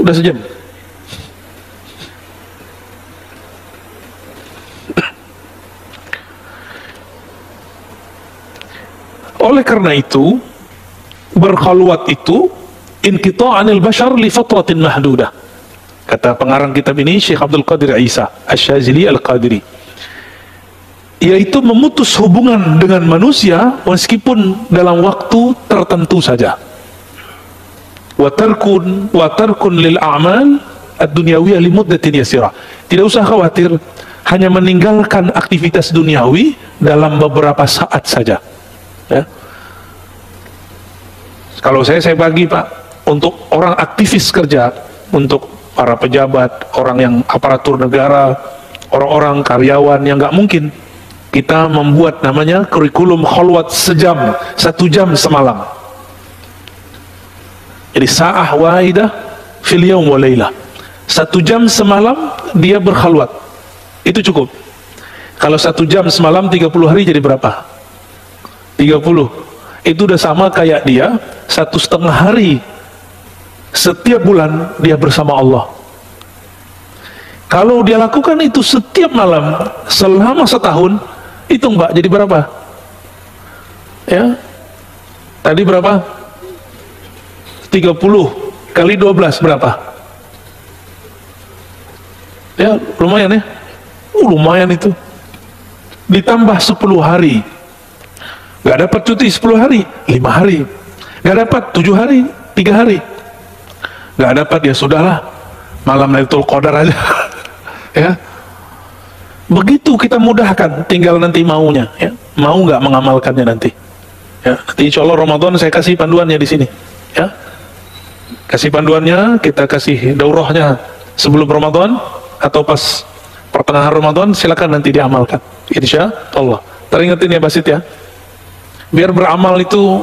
Udah sejam. Oleh karena itu, berkhalwat itu inqita'anil bashar li fatratin mahdudah. Kata pengarang kitab ini Syekh Abdul Qadir Isa Asy-Syadzili Al-Qadiri, yaitu memutus hubungan dengan manusia meskipun dalam waktu tertentu saja. Wa tarkun lil a'mal ad-dunyawiyah li muddatin yasirah. Tidak usah khawatir, hanya meninggalkan aktivitas duniawi dalam beberapa saat saja, ya. Kalau saya bagi, Pak, untuk orang aktivis kerja, untuk para pejabat, orang yang aparatur negara, orang-orang karyawan yang nggak mungkin, kita membuat namanya kurikulum khalwat sejam, 1 jam semalam. Jadi sa'ah wahidah fil yaum wa laylah, 1 jam semalam dia berkhalwat, itu cukup. Kalau 1 jam semalam 30 hari jadi berapa? 30. Itu udah sama kayak dia 1,5 hari setiap bulan dia bersama Allah. Kalau dia lakukan itu setiap malam selama setahun, hitung Mbak, jadi berapa? Ya, tadi berapa? 30 kali 12 berapa? Ya, lumayan, ya. Lumayan itu. Ditambah 10 hari. Gak dapat cuti 10 hari, 5 hari. Gak dapat 7 hari, 3 hari. Gak dapat, ya sudahlah, malam Lailatul Qadar aja. Ya, begitu kita mudahkan, tinggal nanti maunya, ya. Mau nggak mengamalkannya nanti, ya. Nanti insya Allah Ramadan saya kasih panduannya di sini, ya. Kasih panduannya, kita kasih daurahnya sebelum Ramadan atau pas pertengahan Ramadan, silakan nanti diamalkan, insya Allah. Teringetin ya Basit, ya, biar beramal itu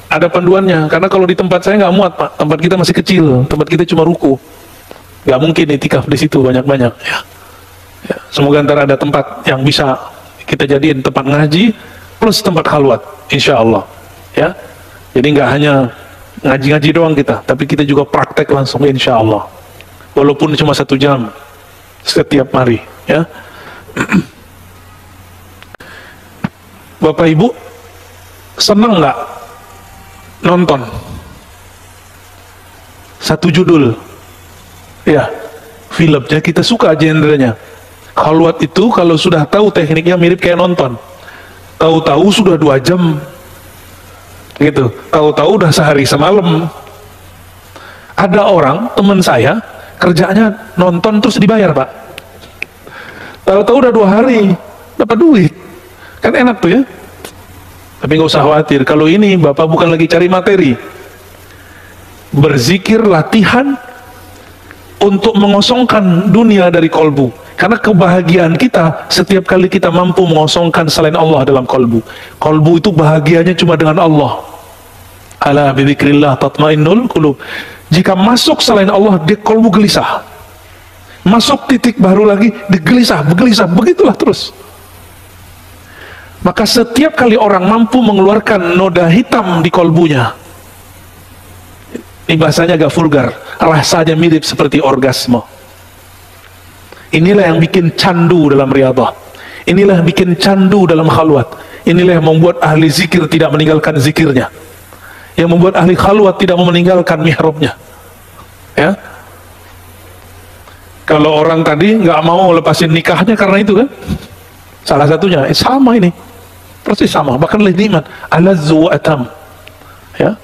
ada panduannya. Karena kalau di tempat saya nggak muat, Pak, tempat kita masih kecil, tempat kita cuma ruku, nggak mungkin itikaf di situ banyak-banyak, ya. Ya, semoga ntar ada tempat yang bisa kita jadiin tempat ngaji plus tempat khalwat, insya Allah, ya. Jadi nggak hanya ngaji-ngaji doang kita, tapi kita juga praktek langsung, insya Allah, walaupun cuma 1 jam setiap hari, ya. Bapak Ibu seneng nggak nonton satu judul, ya, filmnya kita suka genrenya. Khalwat itu kalau sudah tahu tekniknya mirip kayak nonton, tahu-tahu sudah 2 jam gitu, tahu-tahu udah sehari semalam. Ada orang teman saya kerjanya nonton terus dibayar, Pak, tahu-tahu udah 2 hari dapat duit, kan enak tuh, ya. Tapi nggak usah khawatir, kalau ini Bapak bukan lagi cari materi, berzikir latihan untuk mengosongkan dunia dari kolbu. Karena kebahagiaan kita setiap kali kita mampu mengosongkan selain Allah dalam kolbu. Kolbu itu bahagianya cuma dengan Allah. Ala bidzikrillah tatmainnul qulub. Jika masuk selain Allah, dia kolbu gelisah. Masuk titik baru lagi, digelisah, begitulah terus. Maka setiap kali orang mampu mengeluarkan noda hitam di kolbunya, ini bahasanya agak vulgar, rasanya mirip seperti orgasme. Inilah yang bikin candu dalam riyadhah. Inilah yang bikin candu dalam khalwat. Inilah yang membuat ahli zikir tidak meninggalkan zikirnya, yang membuat ahli khalwat tidak mau meninggalkan mihrabnya. Ya, kalau orang tadi nggak mau lepasin nikahnya karena itu kan, salah satunya sama ini, persis sama, bahkan lebih nikmat, alazzu wa atam. Ya,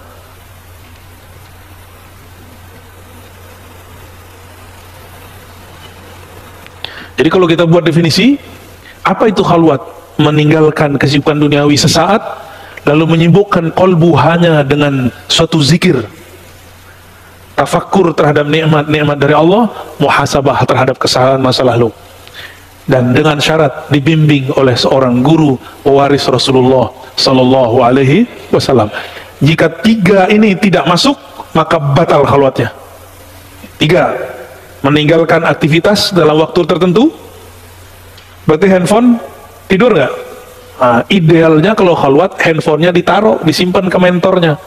jadi kalau kita buat definisi, apa itu khalwat? Meninggalkan kesibukan duniawi sesaat, lalu menyibukkan kolbu hanya dengan suatu zikir, tafakkur terhadap nikmat-nikmat dari Allah, muhasabah terhadap kesalahan masa lalu, dan dengan syarat dibimbing oleh seorang guru pewaris Rasulullah Sallallahu Alaihi Wasallam. Jika tiga ini tidak masuk, maka batal khalwatnya. Tiga, meninggalkan aktivitas dalam waktu tertentu. Berarti handphone, tidur nggak? Nah, idealnya kalau khalwat, handphonenya ditaruh, disimpan ke mentornya.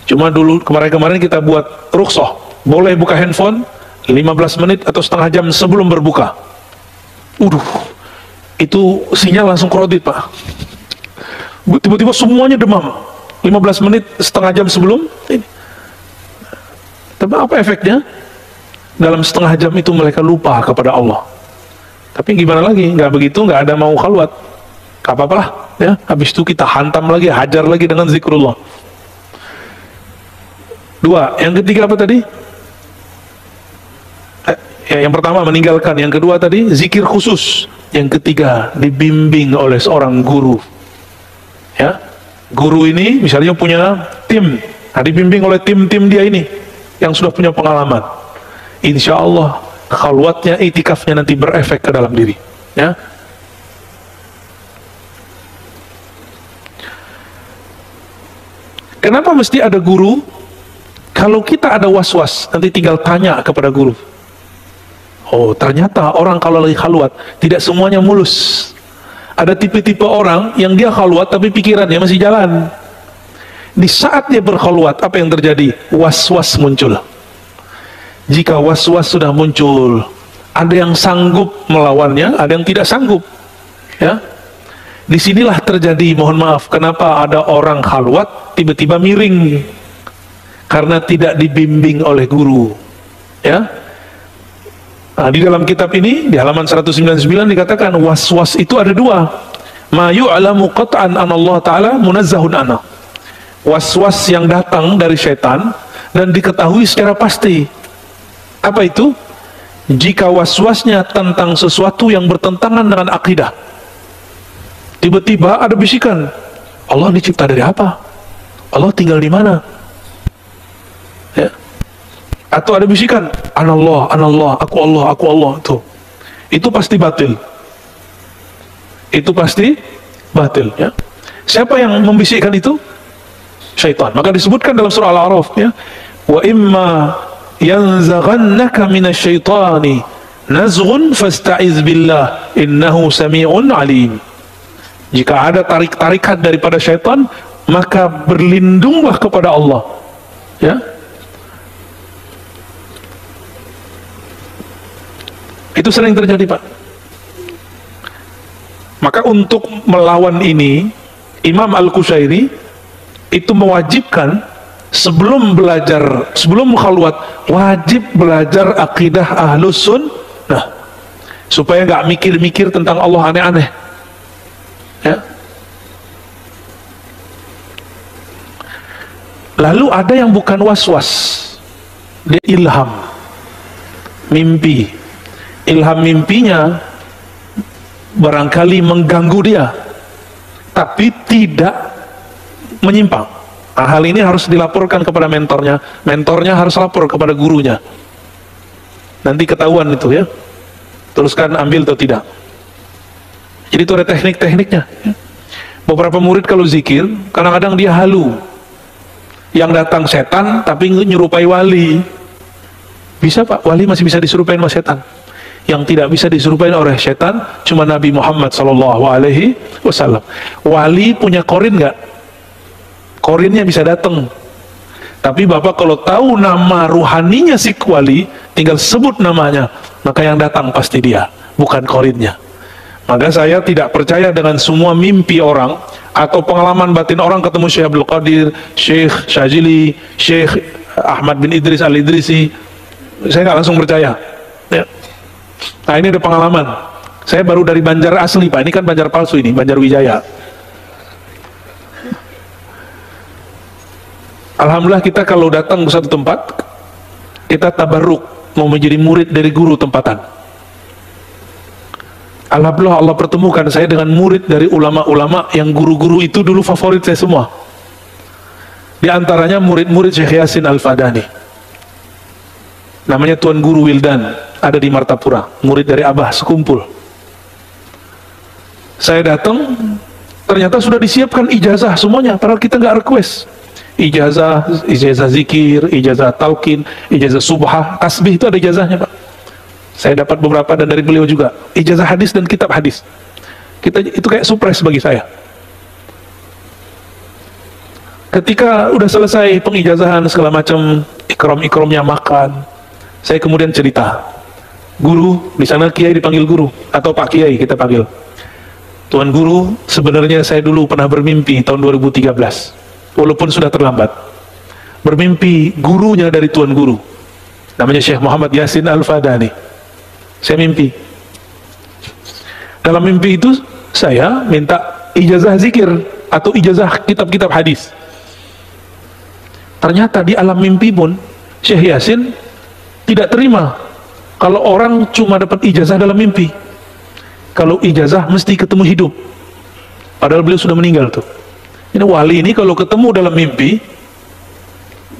Cuma dulu kemarin-kemarin kita buat rukhsah, boleh buka handphone 15 menit atau setengah jam sebelum berbuka. Itu sinyal langsung kredit, Pak. Tiba-tiba semuanya demam 15 menit setengah jam sebelum ini. Tapi apa efeknya? Dalam setengah jam itu mereka lupa kepada Allah. Tapi gimana lagi, nggak begitu, nggak ada mau khalwat, gak apa-apa lah ya. Habis itu kita hantam lagi, hajar lagi dengan zikrullah. Dua, yang ketiga apa tadi? Yang pertama meninggalkan, yang kedua tadi zikir khusus, yang ketiga dibimbing oleh seorang guru. Ya, guru ini misalnya punya tim, nah dibimbing oleh tim-tim dia ini yang sudah punya pengalaman. Insya Allah khalwatnya, itikafnya nanti berefek ke dalam diri. Ya. Kenapa mesti ada guru? Kalau kita ada was-was, nanti tinggal tanya kepada guru. Oh, ternyata orang kalau lagi khalwat, tidak semuanya mulus. Ada tipe-tipe orang yang dia khalwat, tapi pikirannya masih jalan. Di saat dia berkhalwat, apa yang terjadi? Was-was muncul. Jika was-was sudah muncul, ada yang sanggup melawannya, ada yang tidak sanggup. Ya, disinilah terjadi, mohon maaf, kenapa ada orang khalwat tiba-tiba miring, karena tidak dibimbing oleh guru. Ya, nah, di dalam kitab ini di halaman 199 dikatakan was-was itu ada dua. Ma yu'lamu qat'an an Allah Ta'ala munazzahun anhu. Was-was yang datang dari syaitan dan diketahui secara pasti. Apa itu? Jika was-wasnya tentang sesuatu yang bertentangan dengan akidah. Tiba-tiba ada bisikan, Allah dicipta dari apa? Allah tinggal di mana? Ya. Atau ada bisikan, anallah, anallah, aku Allah, aku Allah. Itu pasti batil. Itu pasti batil. Ya. Siapa yang membisikkan itu? Syaitan. Maka disebutkan dalam surah Al-A'raf, ya, wa imma yanzaghannaka minasyaitani nazghun fasta'iz billah innahu sami'un alim. Jika ada tarik-tarikan daripada syaitan, maka berlindunglah kepada Allah. Ya, itu sering terjadi, Pak. Maka untuk melawan ini, Imam Al-Qushairi itu mewajibkan sebelum belajar, sebelum khalwat, wajib belajar akidah Ahlus Sunnah, supaya nggak mikir-mikir tentang Allah aneh-aneh. Ya. Lalu ada yang bukan was-was, dia ilham, mimpi. Ilham mimpinya barangkali mengganggu dia, tapi tidak menyimpang. Nah, hal ini harus dilaporkan kepada mentornya. Mentornya harus lapor kepada gurunya. Nanti ketahuan itu, ya, teruskan ambil atau tidak. Jadi itu ada teknik-tekniknya. Beberapa murid kalau zikir, kadang-kadang dia halu. Yang datang setan, tapi nyerupai wali. Bisa, Pak, wali masih bisa diserupain sama setan. yang tidak bisa diserupai oleh setan cuma Nabi Muhammad SAW. Wali punya korin nggak? Korinnya bisa datang. Tapi Bapak kalau tahu nama ruhaninya si wali, tinggal sebut namanya, maka yang datang pasti dia, bukan korinnya. Maka saya tidak percaya dengan semua mimpi orang atau pengalaman batin orang ketemu Syekh Abdul Qadir, Syekh Syazili, Syekh Ahmad bin Idris Al-Idrisi. Saya nggak langsung percaya ya. Nah ini ada pengalaman, saya baru dari Banjar asli Pak, ini kan Banjar palsu, ini Banjar Wijaya. Alhamdulillah kita kalau datang ke satu tempat, kita tabarruk mau menjadi murid dari guru tempatan. Alhamdulillah Allah pertemukan saya dengan murid dari ulama-ulama yang guru-guru itu dulu favorit saya semua. Di antaranya murid-murid Syekh Yasin Al-Fadani, namanya Tuan Guru Wildan, ada di Martapura, murid dari Abah sekumpul. Saya datang, ternyata sudah disiapkan ijazah semuanya, padahal kita nggak request. Ijazah zikir, ijazah talqin, ijazah subhah, tasbih, itu ada ijazahnya Pak. Saya dapat beberapa dan dari beliau juga. Ijazah hadis dan kitab hadis. Itu kayak surprise bagi saya. Ketika udah selesai pengijazahan segala macam, ikram-ikramnya makan, saya kemudian cerita. Guru, di sana kiai dipanggil guru atau Pak Kiai kita panggil. Tuan Guru, sebenarnya saya dulu pernah bermimpi tahun 2013. Walaupun sudah terlambat, bermimpi gurunya dari Tuan Guru, namanya Syekh Muhammad Yasin Al-Fadani. Saya mimpi, dalam mimpi itu saya minta ijazah zikir atau ijazah kitab-kitab hadis. Ternyata di alam mimpi pun Syekh Yasin tidak terima kalau orang cuma dapat ijazah dalam mimpi. Kalau ijazah mesti ketemu hidup, padahal beliau sudah meninggal tuh. Ini wali ini kalau ketemu dalam mimpi,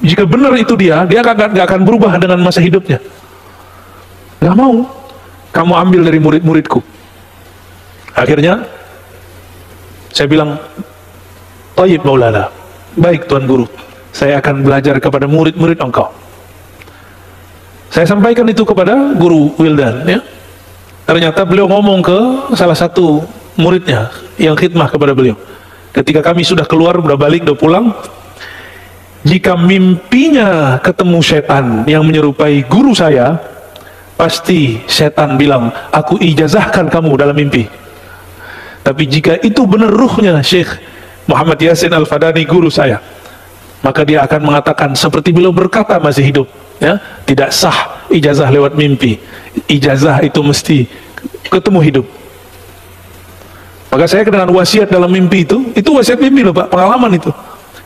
jika benar itu dia gak akan berubah dengan masa hidupnya. Gak mau, kamu ambil dari murid-muridku. Akhirnya saya bilang, Tayyib Maulana, baik Tuan Guru, saya akan belajar kepada murid-murid engkau. Saya sampaikan itu kepada Guru Wildan ya. Ternyata beliau ngomong ke salah satu muridnya yang khidmah kepada beliau. Ketika kami sudah keluar, udah balik, udah pulang, jika mimpinya ketemu setan yang menyerupai guru saya, pasti setan bilang, aku ijazahkan kamu dalam mimpi. Tapi jika itu benar ruhnya Syekh Muhammad Yasin Al-Fadani guru saya, maka dia akan mengatakan seperti beliau berkata masih hidup ya, tidak sah ijazah lewat mimpi. Ijazah itu mesti ketemu hidup. Maka saya dengan wasiat dalam mimpi itu wasiat mimpi loh Pak, pengalaman itu.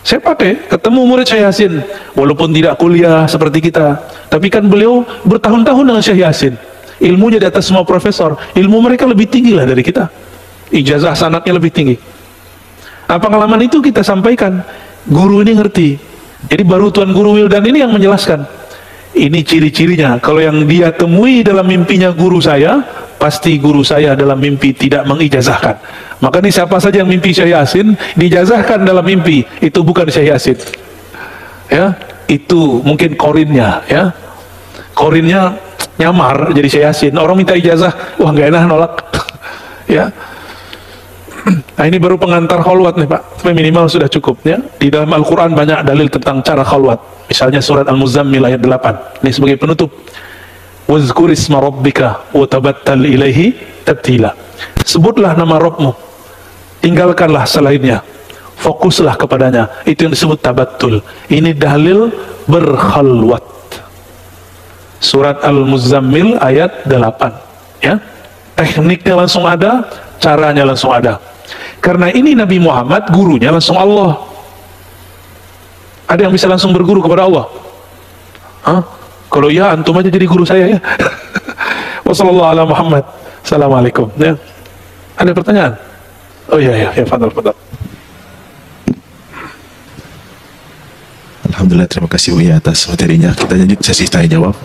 Saya pakai, ketemu murid Syekh Yasin, walaupun tidak kuliah seperti kita, tapi kan beliau bertahun-tahun dengan Syekh Yasin. Ilmunya di atas semua profesor, ilmu mereka lebih tinggi lah dari kita. Ijazah sanadnya lebih tinggi. Nah, pengalaman itu kita sampaikan, guru ini ngerti. Jadi baru Tuan Guru Wildan ini yang menjelaskan. Ini ciri-cirinya, kalau yang dia temui dalam mimpinya guru saya, pasti guru saya dalam mimpi tidak mengijazahkan. Maka ini siapa saja yang mimpi Syekh Yasin diijazahkan dalam mimpi, itu bukan Syekh Yasin ya, itu mungkin korinnya ya, korinnya nyamar jadi Syekh Yasin. Orang minta ijazah, wah nggak enak nolak ya. Nah ini baru pengantar khalwat nih Pak, tapi minimal sudah cukup ya. Di dalam Al-Quran banyak dalil tentang cara khalwat, misalnya surat Al-Muzammil ayat 8, ini sebagai penutup. Wazkur isma rabbika wa tabattal ilaihi tabtila. Sebutlah nama Rabbmu, tinggalkanlah selainnya, fokuslah kepadanya. Itu yang disebut tabattul. Ini dalil berkhalwat. Surat Al-Muzammil ayat 8 ya. Tekniknya langsung ada, caranya langsung ada. Karena ini Nabi Muhammad, gurunya langsung Allah. Ada yang bisa langsung berguru kepada Allah? Hah? Kalau ya, antum aja jadi guru saya ya. Wassalamualaikum ala Muhammad. Assalamualaikum ya. Ada pertanyaan? Oh iya ya, fadal. Alhamdulillah, terima kasih Buya atas materinya. Kita lanjut sesi tanya jawab.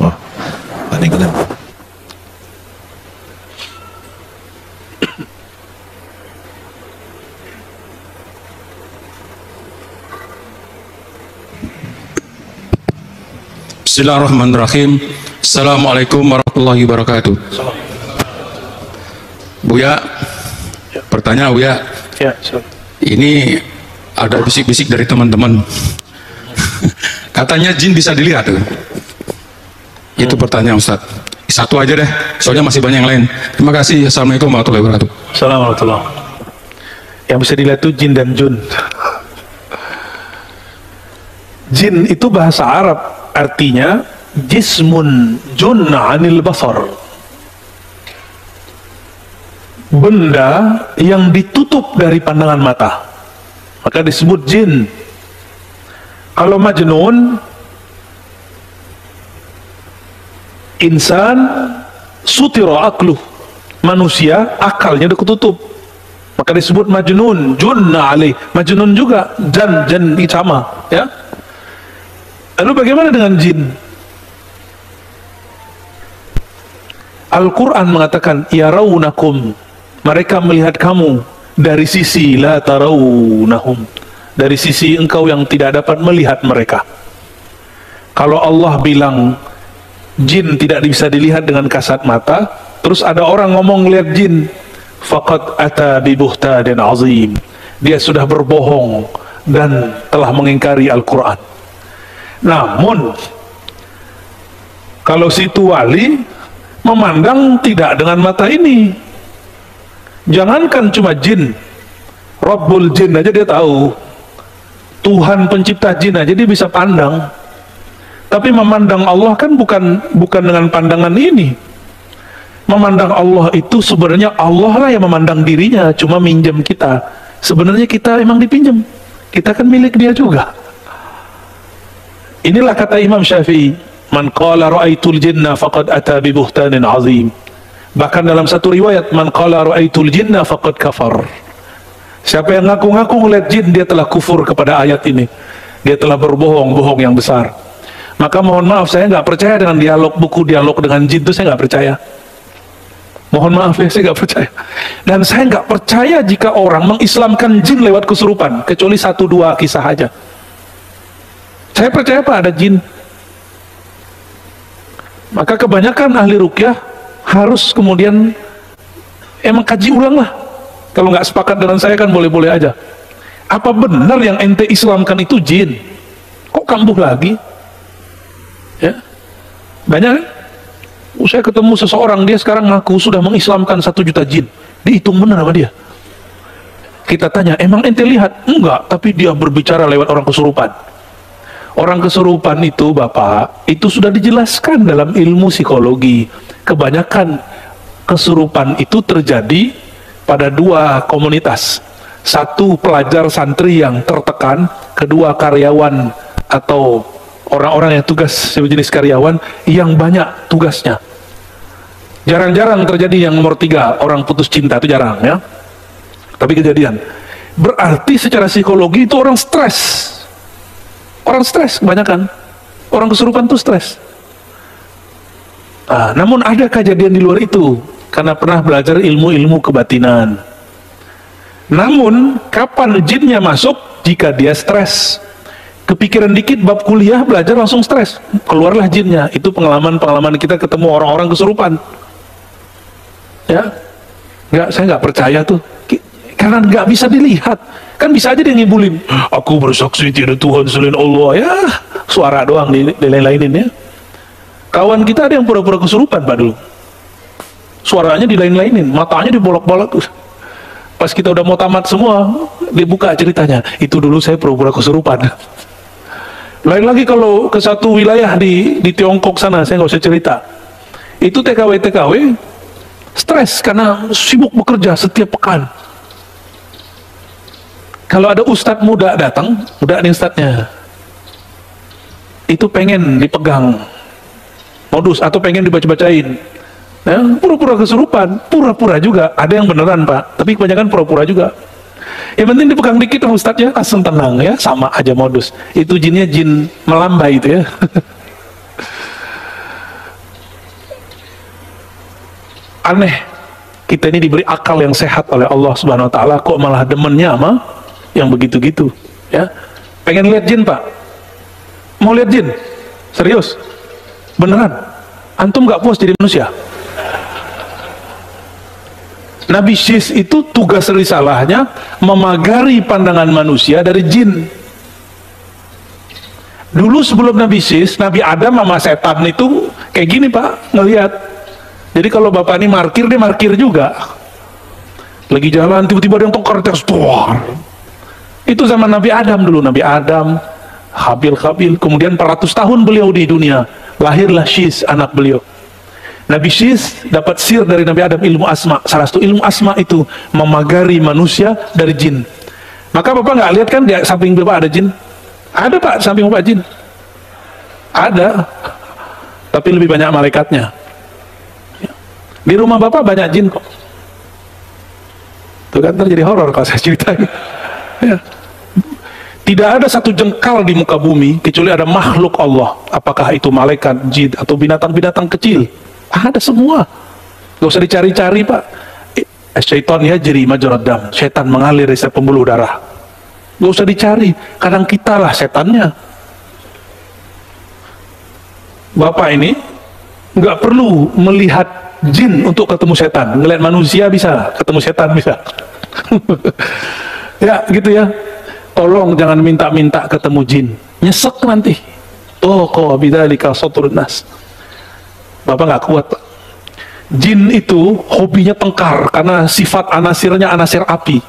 Bismillahirrahmanirrahim. Assalamualaikum warahmatullahi wabarakatuh. Buya, pertanyaan Buya. Ya, silakan. Ini ada bisik-bisik dari teman-teman. Katanya jin bisa dilihat tuh. Itu pertanyaan Ustadz. Satu aja deh, soalnya masih banyak yang lain. Terima kasih. Assalamualaikum warahmatullahi wabarakatuh. Assalamualaikum warahmatullahi wabarakatuh. Yang bisa dilihat itu jin dan jun. Jin itu bahasa Arab, artinya jismun junna anil basar. Benda yang ditutup dari pandangan mata, maka disebut jin. Kalau majnun, insan sutira akluh, manusia akalnya udah ketutup, maka disebut majnun. Junna alaih, majnun juga, jan sama, ya. Lalu bagaimana dengan jin? Al-Quran mengatakan yarawnakum, mereka melihat kamu dari sisi la tarawnahum, dari sisi engkau yang tidak dapat melihat mereka. Kalau Allah bilang jin tidak bisa dilihat dengan kasat mata, terus ada orang ngomong lihat jin, faqad ata bi buhtanin azim, dia sudah berbohong dan telah mengingkari Al-Quran. Namun kalau situ wali memandang tidak dengan mata ini, jangankan cuma jin, Rabbul jin aja dia tahu, Tuhan pencipta jin aja dia bisa pandang. Tapi memandang Allah kan bukan dengan pandangan ini. Memandang Allah itu sebenarnya Allah lah yang memandang dirinya, cuma minjem kita. Sebenarnya kita emang dipinjam, kita kan milik dia juga. Inilah kata Imam Syafi'i, man qala ra'aitul jinna faqad ata bi buhtanin azim. Bahkan dalam satu riwayat, man qala ra'aitul jinna faqad kafar. Siapa yang ngaku-ngaku melihat jin, dia telah kufur kepada ayat ini, dia telah berbohong yang besar. Maka mohon maaf, saya nggak percaya dengan buku dialog dengan jin itu, saya nggak percaya. Mohon maaf ya, saya nggak percaya. Dan saya nggak percaya jika orang mengislamkan jin lewat kesurupan, kecuali 1-2 kisah aja. Saya percaya Pak ada jin. Maka kebanyakan ahli ruqyah harus kemudian emang kaji ulang lah. Kalau nggak sepakat dengan saya kan boleh-boleh aja. Apa benar yang ente islamkan itu jin? Kok kambuh lagi? Ya, banyak kan? Saya ketemu seseorang, dia sekarang ngaku sudah mengislamkan 1 juta jin. Dihitung benar sama dia. Kita tanya, emang ente lihat? Enggak, tapi dia berbicara lewat orang kesurupan. Orang kesurupan itu Bapak, itu sudah dijelaskan dalam ilmu psikologi. Kebanyakan kesurupan itu terjadi pada 2 komunitas. 1 pelajar santri yang tertekan, kedua karyawan atau orang-orang yang tugas sejenis karyawan yang banyak tugasnya. Jarang-jarang terjadi yang nomor 3, orang putus cinta, itu jarang ya. Tapi kejadian. Berarti secara psikologi itu orang stres. Orang stres kebanyakan. Orang kesurupan itu stres. Namun ada kejadian di luar itu, karena pernah belajar ilmu-ilmu kebatinan. Namun kapan jinnya masuk? Jika dia stres. Kepikiran dikit bab kuliah, belajar langsung stres, keluarlah jinnya. Itu pengalaman-pengalaman kita ketemu orang-orang kesurupan. Ya, saya nggak percaya tuh, karena nggak bisa dilihat. Kan bisa aja dia ngibulin, aku bersaksi tidak Tuhan selain Allah, ya suara doang dilain-lainin ya. Kawan kita ada yang pura-pura kesurupan Pak dulu, suaranya dilain-lainin, matanya dibolak-bolak tuh. Pas kita udah mau tamat semua, dibuka ceritanya, itu dulu saya pura-pura kesurupan. Lain lagi kalau ke satu wilayah di Tiongkok sana, saya nggak usah cerita. Itu TKW stres karena sibuk bekerja setiap pekan. Kalau ada ustadz muda datang, muda nih ustadznya, itu pengen dipegang modus atau pengen dibaca-bacain, pura-pura kesurupan, pura-pura juga. Ada yang beneran Pak, tapi kebanyakan pura-pura juga. Yang penting dipegang dikit sama ustadznya, langsung tenang ya, sama aja modus. Itu jinnya jin melambai itu ya. Aneh, kita ini diberi akal yang sehat oleh Allah Subhanahu Wa Taala, kok malah demennya sama yang begitu-gitu ya. Pengen lihat jin Pak, mau lihat jin serius beneran, antum nggak puas jadi manusia? Nabi Syis itu tugas risalahnya memagari pandangan manusia dari jin. Dulu sebelum Nabi Syis, Nabi Adam sama setan itu kayak gini Pak, ngelihat. Jadi kalau Bapak ini markir, dia markir juga. Lagi jalan, tiba-tiba ada yang tongkar, itu zaman Nabi Adam dulu. Nabi Adam, Habil, kemudian 400 tahun beliau di dunia, lahirlah Syis, anak beliau. Nabi Syis dapat sir dari Nabi Adam, ilmu asma. Salah satu ilmu asma itu memagari manusia dari jin. Maka Bapak nggak lihat kan di samping Bapak ada jin? Ada Pak, samping Bapak jin. Ada. Tapi lebih banyak malaikatnya. Di rumah Bapak banyak jin kok. Itu kan terjadi horor kalau saya ceritain. Ya. Tidak ada satu jengkal di muka bumi kecuali ada makhluk Allah. Apakah itu malaikat, jin, atau binatang-binatang kecil? Ada semua. Gak usah dicari-cari Pak. Syaitan yajri majrad dam. Syaitan mengalir di pembuluh darah. Gak usah dicari. Kadang kita lah setannya. Bapak ini nggak perlu melihat jin untuk ketemu setan. Ngelihat manusia bisa, ketemu setan bisa. Ya gitu ya. Tolong jangan minta-minta ketemu jin. Nyesek nanti. Kok bidzalika satrun nas. Bapak nggak kuat Pak. Jin itu hobinya tengkar karena sifat anasirnya anasir api.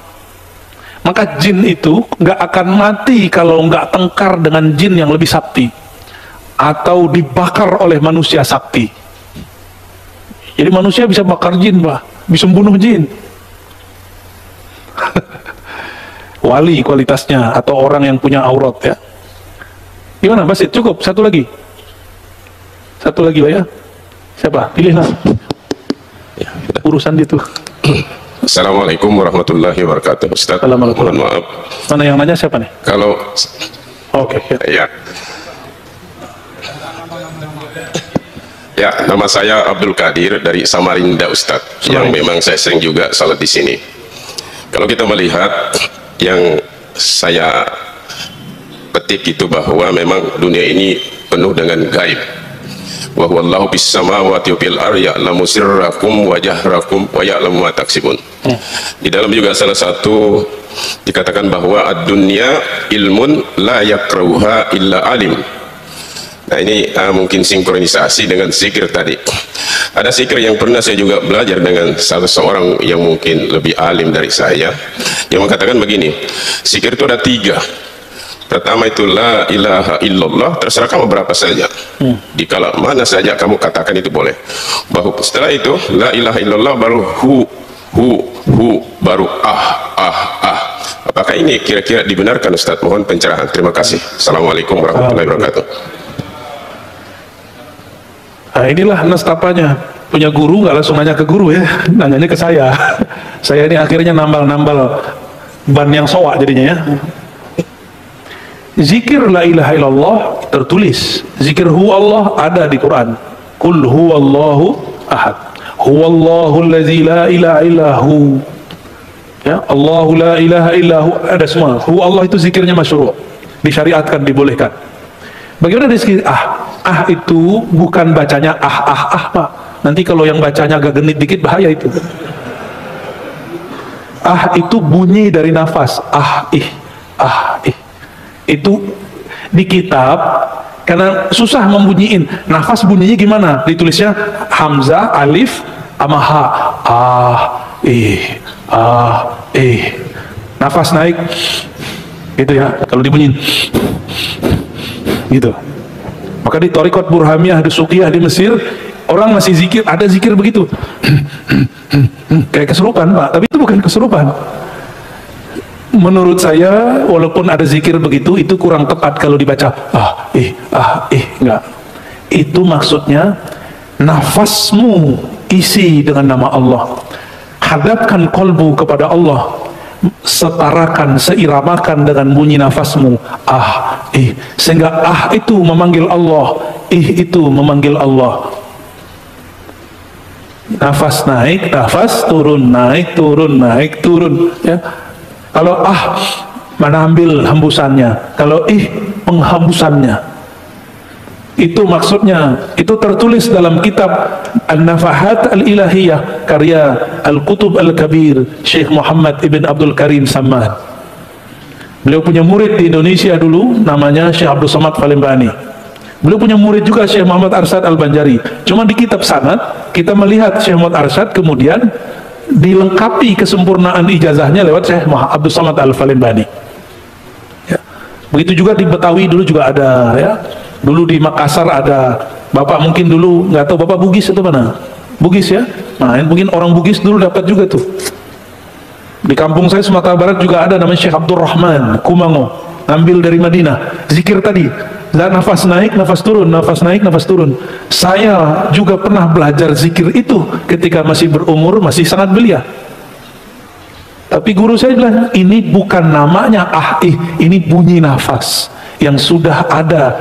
Maka jin itu nggak akan mati kalau nggak tengkar dengan jin yang lebih sakti atau dibakar oleh manusia sakti. Jadi manusia bisa bakar jin Pak, bisa membunuh jin. Wali kualitasnya atau orang yang punya aurat ya. Gimana Basit? Cukup? Satu lagi Pak ya. Siapa? Pilihlah. Ya, urusan itu. Assalamualaikum warahmatullahi wabarakatuh. Ustaz, mohon maaf. Mana yang nanya siapa nih? Kalau Oke. ya. Ya, nama saya Abdul Qadir dari Samarinda Ustaz, yang memang saya sering juga salat di sini. Kalau kita melihat yang saya petik itu bahwa memang dunia ini penuh dengan gaib. Wa huwallahu bis samawati wa fil ardi ya'lamu sirrakum wa jahrakum wa ya'lamu ma taksibun. Di dalam juga salah satu dikatakan bahwa ad-dunya ilmun la yakrahuha illa alim. Nah ini mungkin sinkronisasi dengan zikir tadi. Ada zikir yang pernah saya juga belajar dengan salah seorang yang mungkin lebih alim dari saya, yang mengatakan begini, zikir itu ada 3. Pertama itu la ilaha illallah, terserah kamu berapa saja, di kala mana saja kamu katakan itu boleh. Bahwa setelah itu la ilaha illallah baru hu baru ah. Apakah ini kira-kira dibenarkan Ustaz? Mohon pencerahan. Terima kasih. Assalamualaikum warahmatullahi wabarakatuh. Nah inilah nestapanya. Punya guru nggak langsung nanya ke guru ya, nanyanya ke saya. Saya ini akhirnya nambal-nambal ban yang soak jadinya ya. Zikir la ilaha illallah tertulis, zikir hu Allah ada di Quran. Qul huwallahu ahad, huwallahu allazi la ilaha illahu. Ya, Allahu la ilaha illahu, ada semua. Hu Allah itu zikirnya masyru', disyariatkan, dibolehkan. Bagaimana zikir ah itu bukan bacanya Pak. Nanti kalau yang bacanya agak genit dikit bahaya itu. Itu bunyi dari nafas. Ih. Itu di kitab karena susah membunyiin nafas, bunyinya gimana, ditulisnya hamzah, alif, sama ha, nafas naik gitu ya, kalau dibunyiin gitu. Maka di Thariqat Burhamiyah, di Suqiyah di Mesir, orang masih zikir, ada zikir begitu kayak kesurupan Pak, tapi itu bukan kesurupan. Menurut saya, walaupun ada zikir begitu, itu kurang tepat kalau dibaca enggak. Itu maksudnya nafasmu isi dengan nama Allah. Hadapkan kolbu kepada Allah, setarakan, seiramakan dengan bunyi nafasmu. Sehingga itu memanggil Allah, itu memanggil Allah. Nafas naik, nafas turun, naik, turun, naik, turun ya. Kalau mengambil hembusannya, kalau penghembusannya. Itu maksudnya, itu tertulis dalam kitab An-Nafahat Al-Ilahiyah karya Al-Qutub Al-Kabir Syekh Muhammad Ibn Abdul Karim Samad. Beliau punya murid di Indonesia dulu, namanya Syekh Abdul Somad Palembani. Beliau punya murid juga Syekh Muhammad Arsyad Al-Banjari. Cuma di kitab sanad kita melihat Syekh Muhammad Arsyad kemudian dilengkapi kesempurnaan ijazahnya lewat Syekh Abdul Somad Al-Palembani. Ya. Begitu juga di Betawi dulu juga ada, ya. Dulu di Makassar ada, Bapak mungkin dulu nggak tahu Bapak Bugis itu mana? Bugis ya? Nah, mungkin orang Bugis dulu dapat juga tuh. Di kampung saya Sumatera Barat juga ada namanya Syekh Abdul Rahman Kumango, ngambil dari Madinah. Zikir tadi, nafas naik, nafas turun, nafas naik, nafas turun. Saya juga pernah belajar zikir itu ketika masih berumur, masih sangat belia. Tapi guru saya bilang, ini bukan namanya ini bunyi nafas yang sudah ada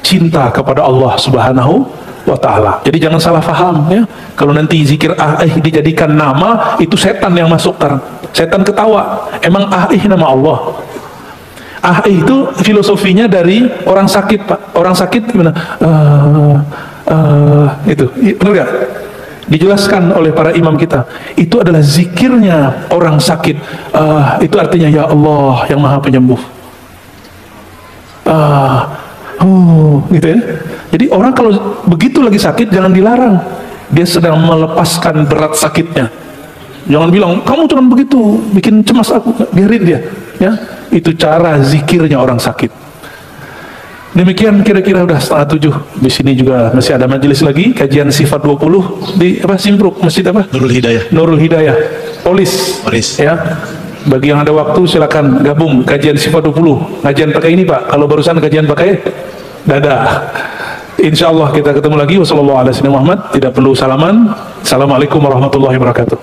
cinta kepada Allah Subhanahu wa ta'ala. Jadi jangan salah paham ya. Kalau nanti zikir dijadikan nama, itu setan yang masuk. Setan ketawa. Emang nama Allah. Itu filosofinya dari orang sakit, Pak. Orang sakit gimana? Itu benar gak? Dijelaskan oleh para imam kita. Itu adalah zikirnya orang sakit. Itu artinya ya Allah yang Maha Penyembuh. Gitu ya. Jadi orang kalau begitu lagi sakit jangan dilarang. Dia sedang melepaskan berat sakitnya. Jangan bilang kamu jangan begitu, bikin cemas aku. Biarin dia. Ya, itu cara zikirnya orang sakit. Demikian kira-kira udah 6:30. Di sini juga masih ada majelis lagi kajian sifat 20 di Simpruk Masjid Nurul Hidayah. Nurul Hidayah. Polis. Ya. Bagi yang ada waktu silakan gabung kajian sifat 20. Kajian pakai ini Pak. Kalau barusan kajian pakai dada. Insya Allah kita ketemu lagi. Wassalamualaikum warahmatullahi wabarakatuh. Tidak perlu salaman. Assalamualaikum warahmatullahi wabarakatuh.